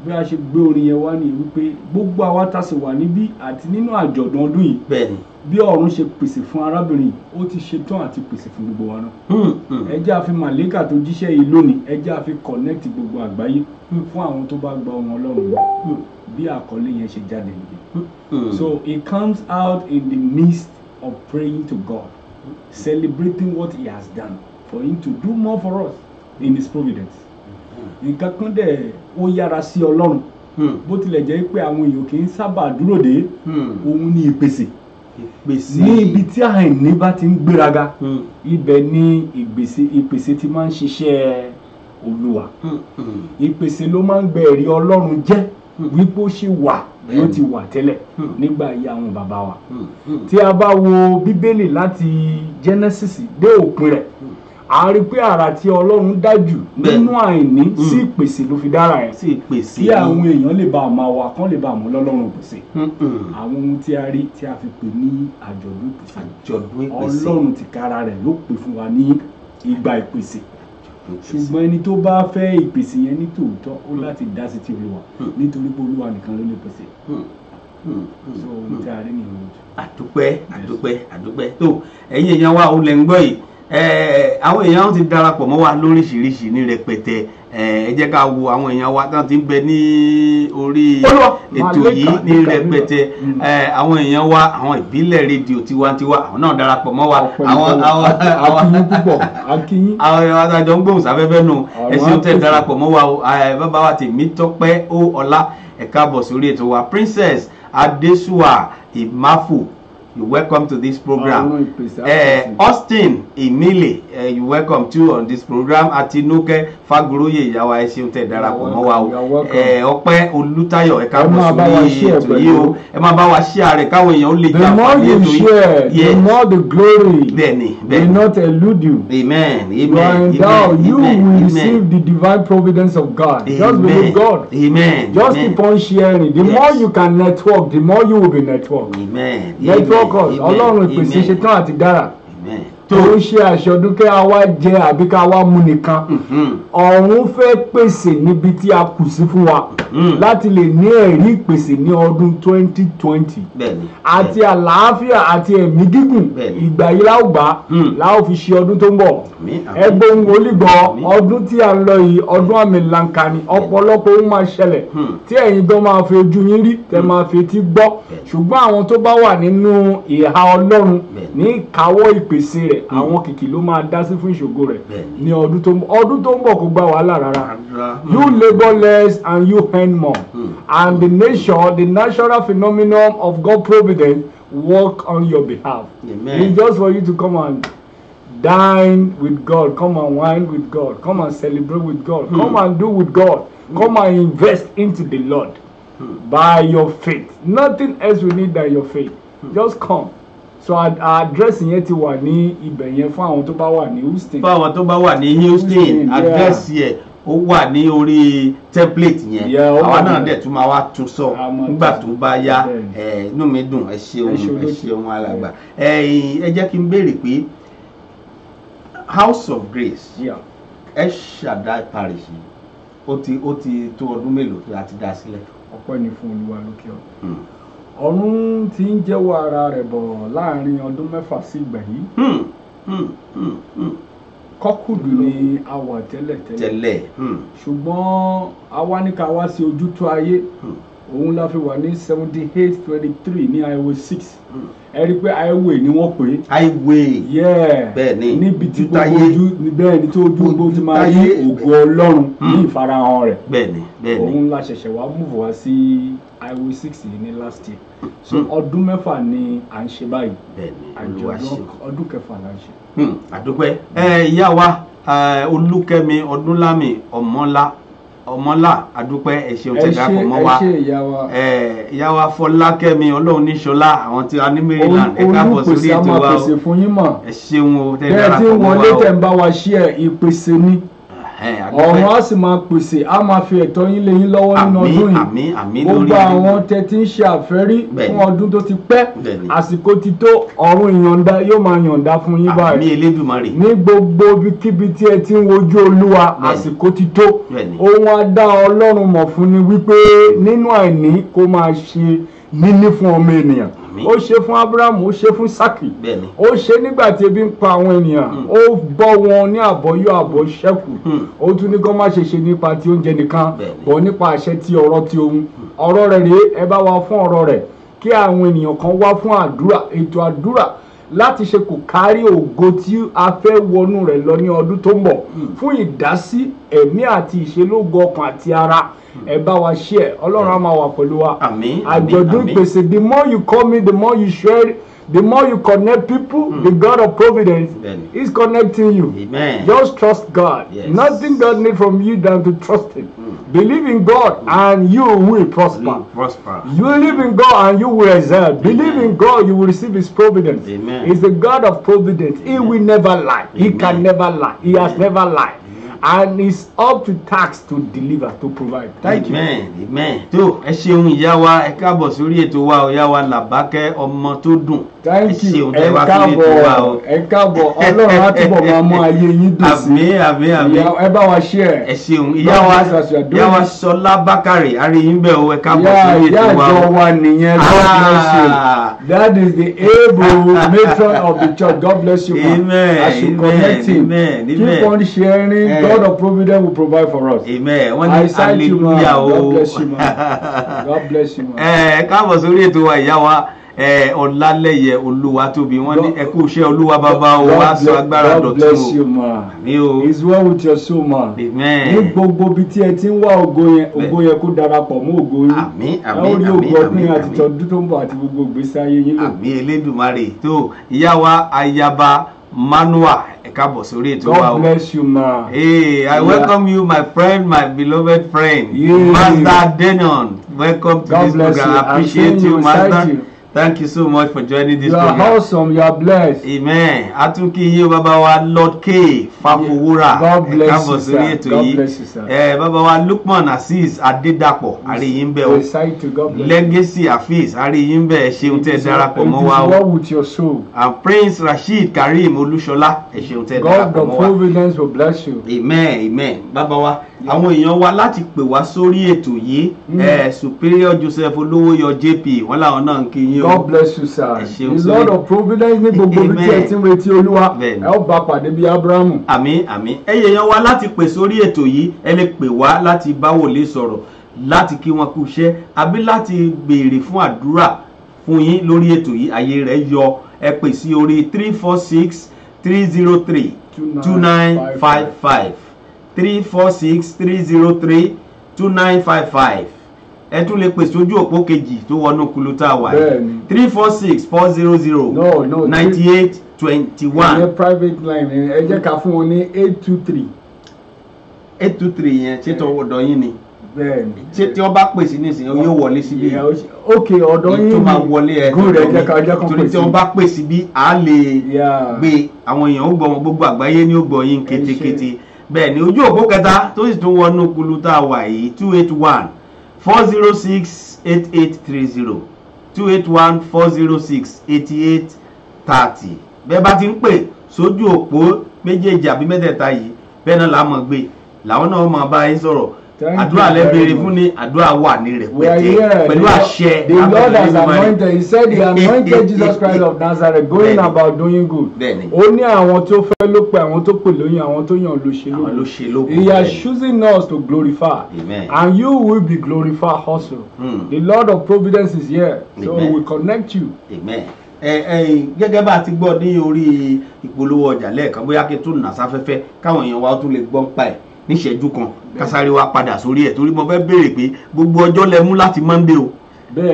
Bí a ṣe gbé orin yẹn wá ní wípé gbogbo àwa tá a sì wà níbí àti nínú àjọ̀dún ọdún yìí bí ọ̀run ṣe pèsè fún arábìnrin yìí ó ti ṣetán àti pèsè fún gbogbo wa náà. ẹ jẹ́ a fi màlẹ́kà tó jíṣẹ́ yìí lónìí ẹ jẹ́ a fi connect gbogbo àgbáyé fún àwọn tó bá gba ohùn Ọlọ́run gbọ́ bí àkọlé yẹn ṣe jáde nìyẹn. So it comes out in the midst of praying to God, celebrating what He has done for Him to do more for us in His providence. Nǹkan kan dẹ̀ ó yára sí Ọlọ́run bó tilẹ̀ jẹ́ pé àwọn èèyàn kì í sábà dúró dé òun ní ìpèsè ní ibi tí àìní bá ti ń gbéraga ibẹ̀ ni ìpèsè ti máa ń ṣiṣẹ́ Olúwa. Ìpèsè ló máa ń gbé ẹ̀rí Ọlọ́run jẹ́ wípé ó ṣì wà bí ó ti wà tẹ́lẹ̀ nígbà ayé àwọn bàbá wa. Tí a bá wo Bíbélì láti Genesis dé òpin rẹ̀ a rí pé àrà tí Ọlọ́run dájú nínú àìní sí ìpèsè ló fi dára ẹ̀ kí àwọn èèyàn lè bá a máa wà kán lè bá a mọ̀ lọ́lọ́run pèsè àwọn ohun tí a rí tí a fi pè ní àjọ̀dún ìpèsè Ọlọ́run ti kára rẹ̀ ló pè fún wa ní ìgbà ìpèsè ṣùgbọ́n ẹni tó bá fẹ́ ìpèsè yẹn ní tòótọ́ ó láti dá sí ti Olúwa nítorí pé Olúwa nìkan ló lè pèsè so ohun tí a rí nìyẹn. àdúpẹ́ tó ẹ̀yin èèyàn wa ó lẹ́ ń gbọ́ yìí àwọn èèyàn ti darapọ̀ mọ́ wa lóríṣiríṣi ní rẹpẹtẹ ẹ jẹ́ ká wo àwọn èèyàn wa tán ti ń bẹ ní orí ètò yìí ní rẹpẹtẹ àwọn èèyàn wa àwọn ìbílẹ̀ rédíò tiwantiwa àwọn náà darapọ̀ mọ́ wa àwọn àtàjọ ń gbóhùn sáfẹ́fẹ́ nù ẹ̀sìn tẹ̀ darapọ̀ mọ́ wa bàbá wa Tèmítọ́pẹ́ ó ọlá ẹ káàbọ̀ sórí ètò wa Princess Adesua Imafu, you welcome to this program. Austin Emile, you welcome too on this program. Atinuke Faguroye Yawa Ẹṣeun tẹ́ darapọ̀ mọ́ wa o. Ọpẹ́ Olútáyọ̀ ẹ káàbọ̀ sórí ètò yìí o. Ẹ máa bá wa share rẹ̀ káwọn èèyàn ó lè the more you share, the more the glory will not elude you. Amen. You are endowed. You will receive the divine providence of God. Just believe God. Amen. Just keep on sharing. The more you can network, the more you will be networked. Amen. Network us. Ọlọ́run ìpèsè ṣetán àti dára. Tó ń ṣe àṣọdún kí a wá jẹ àbí ká wá mú nìkan. Ọ̀run fẹ́ pèsè níbi tí a kù sí fún wa láti lè ní ẹ̀rí ìpèsè ní ọdún 2020 àti àlàáfíà àti ẹ̀mí gígùn ìgbà yìí láò gbà láò fi ṣe ọdún tó ń bọ̀. Ẹgbẹ́ ohun olùgbọ́ ọdún tí a ń lọ yìí ọdún àmì lanka ni ọ̀pọ̀lọpọ̀ ohun máa ṣẹlẹ̀ tí ẹ̀yin tó máa fi ojú yín rí tẹ́ máa fi etí gbọ́ ṣùgbọ́n àwọn tó bá wà nínú ìhà Ọlọ́run ní ìkáwọ́ ìpèsè rẹ̀ àwọn kìkì ló máa dá sí fún ìṣògo rẹ̀ ní ọdún tó ń bọ̀ kó gbá wàhálà rárá. You labour less and you earn more and the natural phenomenon of God providence work on your behalf. It's just for you to come and dine with God, come and wine with God, come and celebrate with God, come and do with God, come and invest into the Lord by your faith. Nothing else we need than your faith. Just come. So address yẹn ti wà ní ibẹ̀ yẹn fún àwọn tó bá wà ní Houston. Fún àwọn tó bá wà ní Houston, address yẹn ó wà ní orí template yẹn. Àwa náà dẹ̀ tún máa wá tún sọ nígbà tó bá yá. Inú mi dùn, ẹ ṣeun alàgbà. Ẹ jẹ́ kí n béèrè pé House of Grace, El Shaddai Parish, ó ti tó ọdún mélòó tí a ti dá sílẹ̀? Ọpẹ́ ni fún Olúwa lókè ọ̀run. Ọ̀run ti ń jẹ́wọ́ ara rẹ̀ bọ̀ láàrin ọdún 6 sí ìgbà yìí. Kọ́kùdù ni a wà tẹ́lẹ̀. Ṣùgbọ́n a wá ní ká wá sí ojútùú ayé. Òun la fi wà ní 7823 ní Highway 6. Ẹ rí pé highway ni wọ́n pè é. Highway. Bẹ́ẹ̀ni. Níbi tí gbogbo ojú bẹ́ẹ̀ni tí ojú gbogbo ti máa rí ògo Ọlọ́run ní ìfarahàn rẹ̀. Bẹ́ẹ̀ni. Òun la ṣẹ̀ṣẹ̀ wá move wá sí Highway 6 yìí ní last year. So ọdún 6 ni à ń ṣe báyìí. Àjọ̀dún ọdún 6 là ń ṣe. Àdúpẹ́. Ìyá wa Olúkẹ́mi Ọdúnlámì Ọmọlá àdúpẹ́ ẹ ṣeun tẹ́ dàpọ̀ mọ́ wa. Ìyá wa Fọlákẹ́mi Ọlọ́run níṣọlá àwọn tí a ní Maryland ẹ káàbọ̀ sórí ètò wa o. Ẹ ṣeun o tẹ́ dàpọ̀ mọ́ wa o. Bẹ́ẹ̀ tí wọlé tẹ̀ ń bá wa ṣí ẹ̀ ìpèsè ni. Ọ̀run á sì máa pèsè á máa fi ẹ̀tọ́ yín lé yín lọ́wọ́ nínú ọdún yìí. Gbogbo àwọn tẹ́ tí ń ṣe àfẹ́rí fún ọdún tó ti pẹ́ àsìkò ti tó ọ̀run ìyọ̀ǹda yóò máa yọ̀ǹda fún yín báyìí. Àmín Elédùmarè. Ní gbogbo ibikíbi tí ẹ ti ń wojú Olúwa àsìkò ti tó. Ohun á dá Ọlọ́run mọ̀ fún ni wípé nínú àìní kó máa ṣe níní fún ọmọ ènìyàn. Ó ṣe fún Abraham, ó ṣe fún Sákì, ó ṣe nígbà tí ebi ń pa àwọn ènìyàn, ó bọ́ wọn ní àbọ̀yọ̀ àbọ̀ ṣẹ́kù, ó tún ní kó má ṣe ṣe nípa ti oúnjẹ nìkan bọ̀ nípa àṣẹ ti ọ̀rọ̀ ti ohun. Ọ̀rọ̀ rẹ̀ rèé, ẹ bá wa fún ọ̀rọ̀ rẹ̀ kí àwọn ènìyàn kan wá fún àdúrà, ètò àdúrà láti ṣe kò kárí ògo tí a fẹ́ wọnú rẹ̀ lọ ní ọdún tó ń bọ̀ fún ìdásí ẹ̀mí àti ìṣelógo ọkàn àti ara. Ẹ bá wa share, Ọlọ́run á máa wà pẹ̀lú wa. Àjọ̀dún ìpèsè, the more you call me, the more you share, the more you connect people, the God of providence is connecting you. Just trust God. Nothing God needs from you than to trust Him. Believe in God and you will prosper. You believe in God and you will excel. Believe in God, you will receive His providence. He's the God of providence. He will never lie. He can never lie. He has never lied. And it's up to tax to deliver, to provide. Thank you. Amen. Tó ẹ ṣeun ìyá wa ẹ káàbọ̀ sórí ètò wa o, ìyá wa Làbákẹ́ ọmọ tó dùn. Thank you. Ẹ káàbọ̀ Ọlọ́run á túbọ̀ máa mú ayé yín dùn sí. Àmín. Ẹ bá wa share. Ẹ ṣeun ìyá wa Ṣọlá Bákàrè àríyìn bẹ́ẹ̀ o ẹ káàbọ̀ sórí ètò wa o. Ìyá àjọ wa nìyẹn. God bless you. That is the able matron of the church. God bless you. Amen. As you connect him, keep on sharing. God of providence will provide for us. Amen. I thank you, man. God bless you, man. God bless you, man. Káàbọ̀ sórí ètò wa ìyá wa Ọlálẹ́yẹ Olúwatóbi wọ́n ní ẹ kú iṣẹ́ Olúwa bàbá o wá sọ agbára dọ̀tun o. God bless you ma. It's well with your soul ma. Amen. Ní gbogbo bí tí ẹ ti ń wá ògo yẹn kó darapọ̀ mọ́ ògo yín. Àmín àmín àmín. Ẹ ó rí ògo ọdún àti tọdún tó ń bọ̀ àti gbogbo ìgbésí ayé yín lò. Àmín Elédùmarè tó ìyá wa Ayaba Manua ẹ káàbọ̀ sórí ètò wa o. God bless you ma. Hey, I welcome you my friend, my beloved friend, Master Denon. Welcome to this program. I appreciate you, Master. Thank you so much for joining this program. You are awesome. You are blessed. Amen. Atunki yìí bàbá wa Lord K Fafowura. God bless you, sir. God bless you, sir. Bàbá wa Lukman Azeez Adédàpọ̀ àríyìnbẹ̀ o. Legacy Hafiz àríyìnbẹ̀ ṣeun tẹ́ darapọ̀ mọ́ wa o. It is well with your soul. And Prince Rasheed Karim Olúṣọlá ṣeun tẹ́ darapọ̀ mọ́ wa. God of providence will bless you. Amen. Amen. Bàbá wa àwọn èèyàn wa láti pè wá sórí ètò yìí Superior Joseph Olówóyọ JP wọn làwọn náà ń kí yín o. God bless you, sir. The Lord of providence ní gbogbo bí tí ẹ ti ń retí Olúwa ẹ ó bá pàdé bí Abrahamu. Àmín àmín. Ẹ̀yin èèyàn wa láti pè sórí ètò yìí ẹ lè pè wá láti bá wòlíì sọ̀rọ̀ láti kí wọn kú iṣẹ́ àbí láti béèrè fún àdúrà fún yín lórí ètò yìí àyè rẹ̀ yọ ẹ pè sí orí 346 303 2955 346 303 2955 ẹ tún lè pèsè ojú òpó kejì tó wọnú kuluta wà 346 400 98 21. ní private line ẹ jẹ́ ká fún wọn ní 823. 823 yẹn ṣé tó ọ̀dọ̀ yín ni bẹ́ẹ̀ni ṣé tí wọ́n bá pèsè nísìnyí yóò wọlé síbí ok ọ̀dọ̀ yín tó máa wọlé ẹ torí tí wọ́n bá pèsè bí a lè gbé àwọn èèyàn ó gbọ́ wọn gbogbo àgbáyé ní ó gbọ́ yín kétékété bẹ́ẹ̀ ni ojú òpó kẹta tó sì tún wọnú kuluta wà yìí 281 406 8830 281 406 8830 bẹ́ẹ̀ bá ti ń pè sójú òpó méjèèjì àbí mẹ́tẹ̀ẹ̀ta yìí bẹ́ẹ̀ náà làá mọ̀ gbé làwọn náà máa bá yín sọ̀rọ̀ àdúrà lẹ́bẹ̀rẹ̀ fún ní àdúrà wà ní rẹpẹtẹ pẹ̀lú àṣẹ. The Lord has anointed. He said he anointed Jesus Christ of Nazareth going about doing good. Ó ní àwọn tó fẹ́ ló pè àwọn tó pè lóyún àwọn tó yàn ló ṣe lógo. He is choosing us to glorify. Amen. And you will be glorified also. The Lord of providence is here. So we will connect you. Amen. Gẹ́gẹ́ bá a ti gbọ́ ní orí ìpolówó ọjà lẹ́ẹ̀kan bóyá kí n tún nà sáfẹ́fẹ́ káwọn èèyàn wa tún lè gbọ́ ń pa ẹ̀ níṣẹ́jú kan kásáré wa padà sórí ẹ̀ torí mo fẹ́ béèrè pé gbogbo ọjọ́ lẹ mú láti Monday o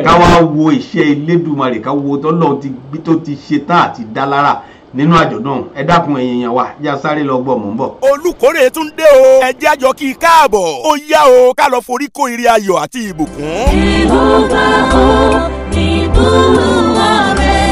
káwa wo iṣẹ́ Elédùmarè ká wo tọ́lọ́ tó ti ṣe tán àti dá lára nínú àjọ̀dún ẹ dákun ẹ̀yin yẹn wá já sáré lọ gbọ́ mò ń bọ̀. Olùkórè tún dé o ẹ jẹ́ àjọ kí i káàbọ̀ ó yá o ká lọ forí kó ire ayọ̀ àti ìbùkún. Jèhófà ó ìbùwọ̀ rẹ̀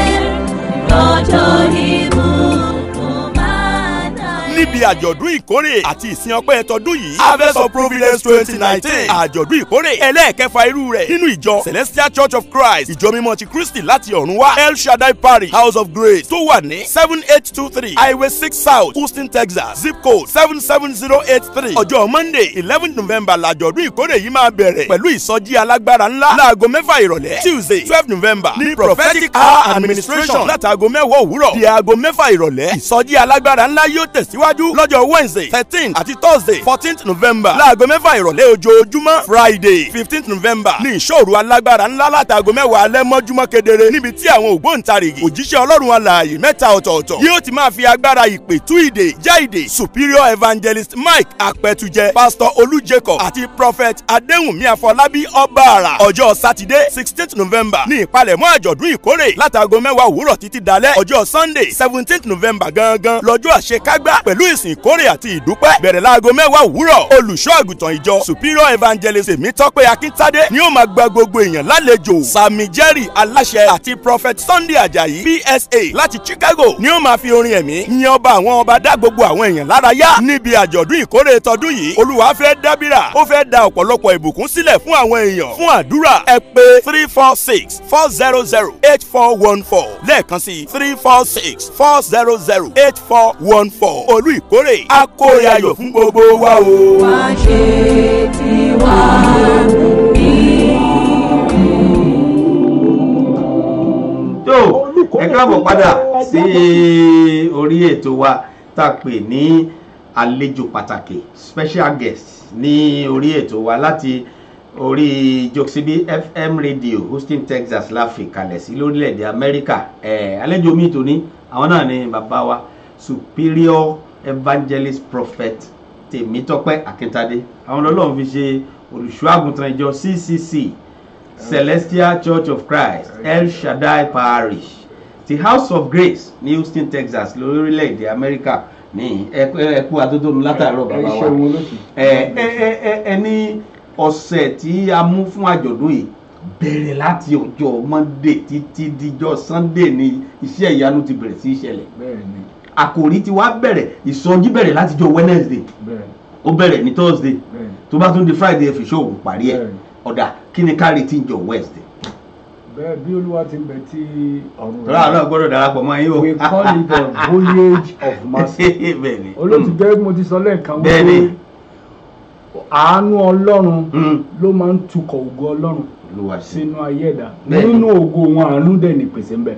lọ́jọ́ ìbùkún máa dá. Níbi àjọ̀dún ìkórè àti ìsìn ọpẹ́ tọdún yìí Harvest of Providence 2019 àjọ̀dún ìkórè ẹlẹ́ẹ̀kẹfà irú rẹ̀ nínú ìjọ Celestial Church of Christ ìjọ mímọ́ ti Kristi láti ọ̀run wá El Shaddai Parish House of Grace tó wà ní 7823 Highway 6 South Houston Texas zip code 77083 ọjọ́ Monday 11 November làjọ̀dún ìkórè yìí máa bẹ̀rẹ̀ pẹ̀lú ìsọjí alágbára ńlá láago 6 ìrọ̀lẹ́ Tuesday 12 November ní Prophetic Hour Administration látàgò 10 òwúrọ̀ di aago 6 ìrọ̀lẹ́ ìsọjí alágbára ńlá yóò tẹ̀síwájú lọ́jọ́ Wednesday 13 àti Thursday 14 November láago 6 ìrọ̀lẹ́ ojoojúmọ́ Friday 15 November ní ìṣòro alágbára ńlá látàgò 10 alẹ́ mọ́júmọ́ kedere níbi tí àwọn ògbóǹtarìgì òjíṣẹ́ Ọlọ́run alààyè mẹ́ta ọ̀tọ̀ọ̀tọ̀ yóò ti máa fi agbára ìpè tú ìdè já ìdè Superior Evangelist Mike Apẹtujẹ Pastor Olú Jacob àti Prophet Adéhùnmí Afọlábí Ọbaàrà ọjọ́ Saturday 16 November ní ìpalẹ̀mọ́ àjọ̀dún ìkórè látàgò 10 òwúrọ̀ títí dalẹ́ ọjọ́ Sunday 17 November gangan lọ́jọ́ àṣekágbá pẹ̀lú ìsìn ìkórè àti ìdúpẹ́ bẹ̀rẹ̀ láago 10 òwúrọ̀ olùṣọ́ àgùntàn ìjọ Superior Evangelist Tèmítọ́pẹ́ Akíntádé ni ó máa gba gbogbo èèyàn lálejò Sami Jerry aláṣẹ àti Prophet Sunday Ajayi PSA láti Chicago ni ó máa fi orin ẹ̀mí yin ọba àwọn ọba dá gbogbo àwọn èèyàn lára yá níbi àjọ̀dún ìkórè tọdún yìí Olúwa fẹ́ dábìrà ó fẹ́ da ọ̀pọ̀lọpọ̀ ìbùkún sílẹ̀ fún àwọn èèyàn fún àdúrà ẹ pè 346 400 8414 lẹ́ẹ̀kan sí 346 400 8414 olú ìkórè akórè ayọ̀ fún gbogbo wa o. Wá ṣe tiwa tó ẹ káàbọ̀ padà sí orí ètò wa tá a pè ní àlejò pàtàkì special guest ní orí ètò wa láti orí Joksibi FM radio Houston Texas la fi kalẹ̀ sí lórílẹ̀‐èdè Amẹ́ríkà. Àlejò mi tòní àwọn náà ni bàbá wa Superior Evangelist Prophet Tèmítọ́pẹ́ Akíntádé. Àwọn Ọlọ́run fi ṣe olùṣọ́ àgùntàn ìjọ CCC Celestial Church of Christ El Shaddai Parish ti House of Grace ní Houston Texas lórílẹ̀‐èdè Amẹ́ríkà ní ẹkú àtótónu látàárọ̀ bàbá wa. Ẹni ọ̀sẹ̀ tí a mú fún àjọ̀dún yìí bẹ̀rẹ̀ láti ọjọ́ Monday títí díjọ́ Sunday ni iṣẹ́ ìyanu ti bẹ̀rẹ̀ sí í ṣẹlẹ̀. Àkòrí ti wá bẹ̀rẹ̀, ìsọjí bẹ̀rẹ̀ láti jọ́ Wednesday, ó bẹ̀rẹ̀ ní Thursday, tó bá tún di Friday ẹ fi ṣòwò parí ẹ̀. Ọ̀dà kí ni kárí tí ń jọ Wednesday? Bẹ́ẹ̀ bí Olúwa ti ń bẹ tí ọ̀run rẹ̀. Tọ́lá náà gbọ́dọ̀ darapọ̀ mọ́ yín o. We call it the voyage of mercy. Olóòtú gẹ́gẹ́ bí mo ti sọ lẹ́ẹ̀kan wípé àánú Ọlọ́run ló máa ń tukọ̀ ògo Ọlọ́run sínú ayé ẹ̀dá. Nínú ògo wọn àánú dẹ̀ ní pèsè ń bẹ.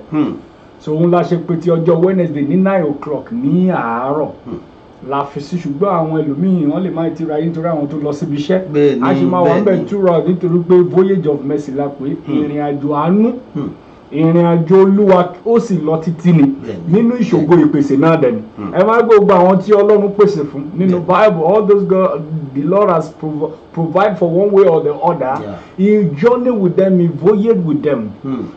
So òun la ṣe pé ti ọjọ́ Wednesday ní 9 o'clock ní àárọ̀ la fi sí, ṣùgbọ́n àwọn ẹlòmíì wọ́n lè máa ti ra yín nítorí àwọn tó lọ síbi iṣẹ́. A ṣe máa wà ń bẹ̀ túra nítorí pé voyage of mercy la pé ìrìn àjò àánú, ìrìn àjò Olúwa ó sì lọ títí ni nínú ìṣògo ìpèsè náà dẹ̀ ni. Ẹ máa gbogbo àwọn tí Ọlọ́run pèsè fún nínú Bible, all those God the Lord has provide for one way or the other. He journey with them, he voyage with them.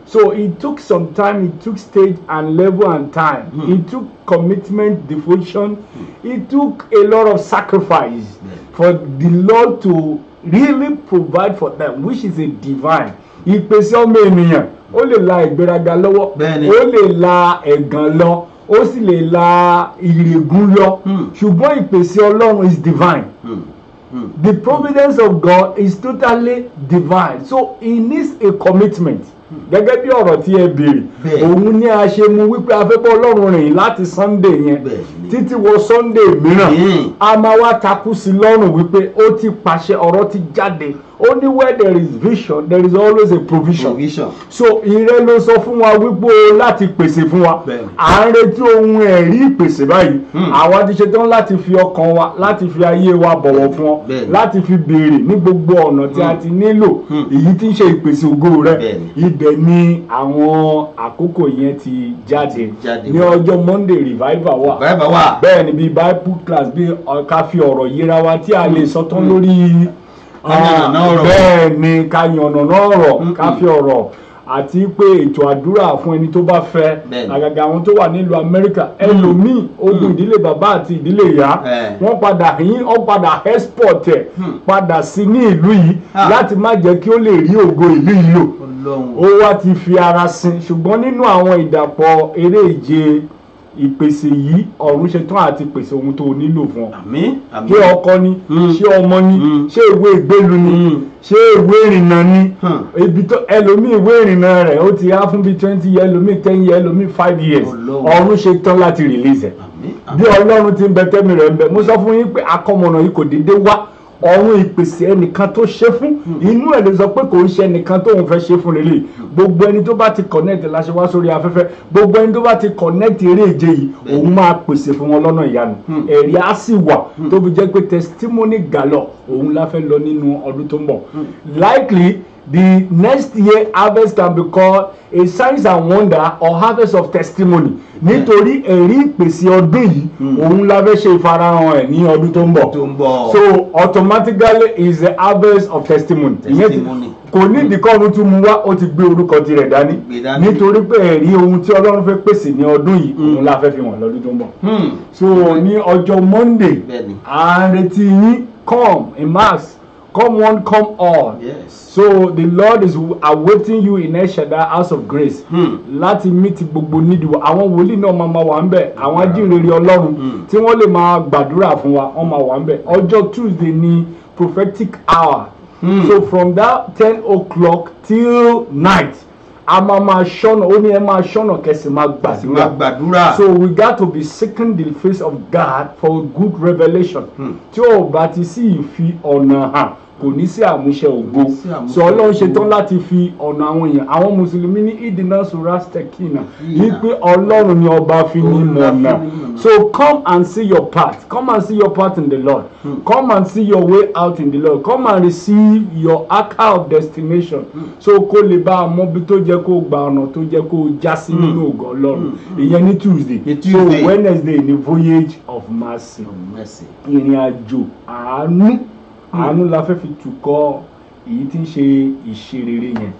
So it took some time, it took stage and level and time. It took commitment, devotion. It took a lot of sacrifice for the Lord to really provide for them, which is a divine. Ìpèsè ọmọ ènìyàn ó lè la ìgbéraga lọ́wọ́, ó lè la ẹ̀gàn lọ, ó sì lè la ìrègùn lọ, ṣùgbọ́n ìpèsè Ọlọ́run is divine. The providence of God is totally divine, so he needs a commitment. Gẹ́gẹ́ bí ọ̀rọ̀ tí ẹ béèrè, òun ni a ṣe mú wípé a fẹ́ bọ́ Ọlọ́run rìn láti Sunday yẹn títí wọ Sunday mìíràn. A máa wá takú sí lọ́rùn wípé ó ti pàṣẹ, ọ̀rọ̀ ti jáde. Ó ní where there is vision, there is always a provision. So ìrẹ́ ló sọ fún wa wípé o láti pèsè fún wa. À ń retí ohun ẹ̀rí ìpèsè báyìí. Àwa ti ṣetán láti fi ọkàn wa, láti fi ayé wa bọ̀wọ̀ fún ọ, láti fi béèrè ní gbogbo ọ̀nà tí a ti nílò èyí tí ń ṣe ìpèsè ògo rẹ̀. Ibẹ̀ ni àwọn àkókò yẹn ti jáde. Ní ọjọ́ Monday revival wà. Bẹ́ẹ̀ ni bí Bible class, bí ká fi ọ̀rọ̀ yíra wa tí a lè sọ tán lórí bẹ́ẹ̀ ni ká yànnàná ọ̀rọ̀, ká fi ọ̀rọ̀ àti pé ètò àdúrà fún ẹni tó bá fẹ́. Àgàgà àwọn tó wà nílùú Amẹ́ríkà, ẹlòmíì ogun ìdílé bàbá àti ìdílé ìyá wọ́n padà export ẹ̀ padà sí ní ìlú yìí láti má jẹ́ kí ó lè rí ògo ìlú yìí lò. Ó wá ti fi ara sin, ṣùgbọ́n nínú àwọn ìdàpọ̀ eré ìje ìpèsè yìí ọ̀run ṣe tán àti pèsè ohun tó nílò fún ọ. Ṣé ọkọ ni, ṣé ọmọ ni, ṣé ìwé ìgbélu ni, ṣé ìwé ìrìnnà ni. Ibi tó ẹlòmíì ìwé ìrìnnà rẹ̀ ó ti há fún bí 20 years, ẹlòmíì 10 years, ẹlòmíì 5 years. Ọ̀run ṣe tán láti release ẹ̀. Bí Ọlọ́run ti ń bẹ tẹ́mi rẹ̀ ń bẹ. Mo sọ fún yín pé akọmọ̀nà yìí kò dédé wá. Ọ̀run ìpèsè ẹnìkan tó ṣe fún, inú ẹ̀ lè sọ pé kò ń ṣe ẹnìkan tó ń fẹ́ ṣe fún lélẹ̀. Gbogbo ẹni tó bá ti connect láṣẹ wá sórí afẹ́fẹ́, gbogbo ẹni tó bá ti connect eré ìje yìí, òun máa pèsè fún wọn lọ́nà ìyanu. Ẹ̀rí á sì wà tó fi jẹ́ pé testimony galore òun la fẹ́ lọ nínú ọdún tó ń bọ̀. Likely the next year harvest can be called a signs and wonder or harvest of testimony. Nítorí ẹ̀rí ìpèsè ọdún yìí òun la fẹ́ ṣe ìfarahàn ẹ̀ ní ọdún tó ń bọ̀. So automatically is a harvest of testimony. Kò ní ìdíkọ́ ọdún tún mú wá, ó ti gbé orúkọ tirẹ̀ dání. Nítorí pé ẹ̀rí ohun tí Ọlọ́run fẹ́ pèsè ní ọdún yìí òun la fẹ́ fi wọ̀n lọ́dún tó ń bọ̀. So ní ọjọ́ Monday à ń retí yín, come in mass. Come one, come all. So the Lord is awaiting you in El Shaddai House of Grace. Láti meet gbogbo nídìí wa. Àwọn wòlíì náà máa wà ń bẹ̀. Àwọn ajínrere Ọlọ́run tí wọ́n lè máa gbàdúrà fún wa, wọ́n máa wà ń bẹ̀. Ọjọ́ Tuesday ni prophetic hour. So from that 10 o'clock till night, a máa ṣọ́nà, ó ní ẹ máa ṣọ́nà kẹsì máa gbàdúrà. So we got to be seeking the face of God for good revelation. Tí o bá ti sí ìfi ọ̀nà hàn kò ní sí àmúṣe ògo so Ọlọ́run ṣetán láti fi ọ̀nà àwọn èèyàn àwọn mùsùlùmí ní ìdínà surastekina wípé Ọlọ́run ni ọba fi ní mọ̀nà so come and see your part in the Lord come and see your way out in the Lord come and receive your anchor of destination so kó lè bá a mọ bí tó jẹ́ kó gba ọ̀nà tó jẹ́ kó já sí nínú ògo Ọlọ́run ìyẹn ní Tuesday so Wednesday ni voyage of mercy ìrìn àjò àánú la fẹ́ fi tukọ̀ èyí tí ń ṣe ìṣerere yẹn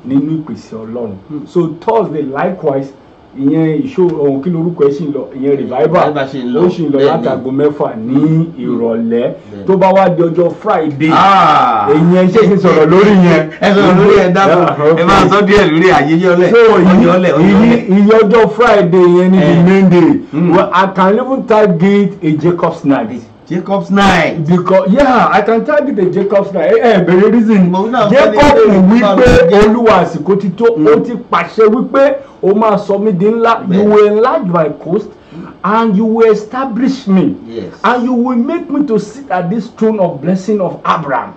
nínú ìpèsè Ọlọ́run so Thursday likewise ìyẹn ìṣòro ohun kí lorúkọ ẹ ṣì ń lọ ìyẹn revival ó ṣì ń lọ láti aago 6 ní ìrọ̀lẹ́ tó bá wá di ọjọ́ Friday ìyẹn ṣé kí n sọ̀rọ̀ lórí yẹn ẹ sọ̀rọ̀ lórí ẹ dábọ̀ ẹ máa sọ díẹ̀ lórí àyèyọlẹ̀ ìyẹn ọjọ́ Friday yẹn ní the main day well I can even target a Jacob's night. Jacob's night. Because I can target the Jacob's night. Bẹ̀rẹ̀ reason. Jacob wípé Olúwa àsìkò ti tó ó ti pàṣẹ wípé ó máa sọ mí di ńlá. You will enlarge my coast and you will establish me. Yes. And you will make me to sit at this throne of blessing of Abraham.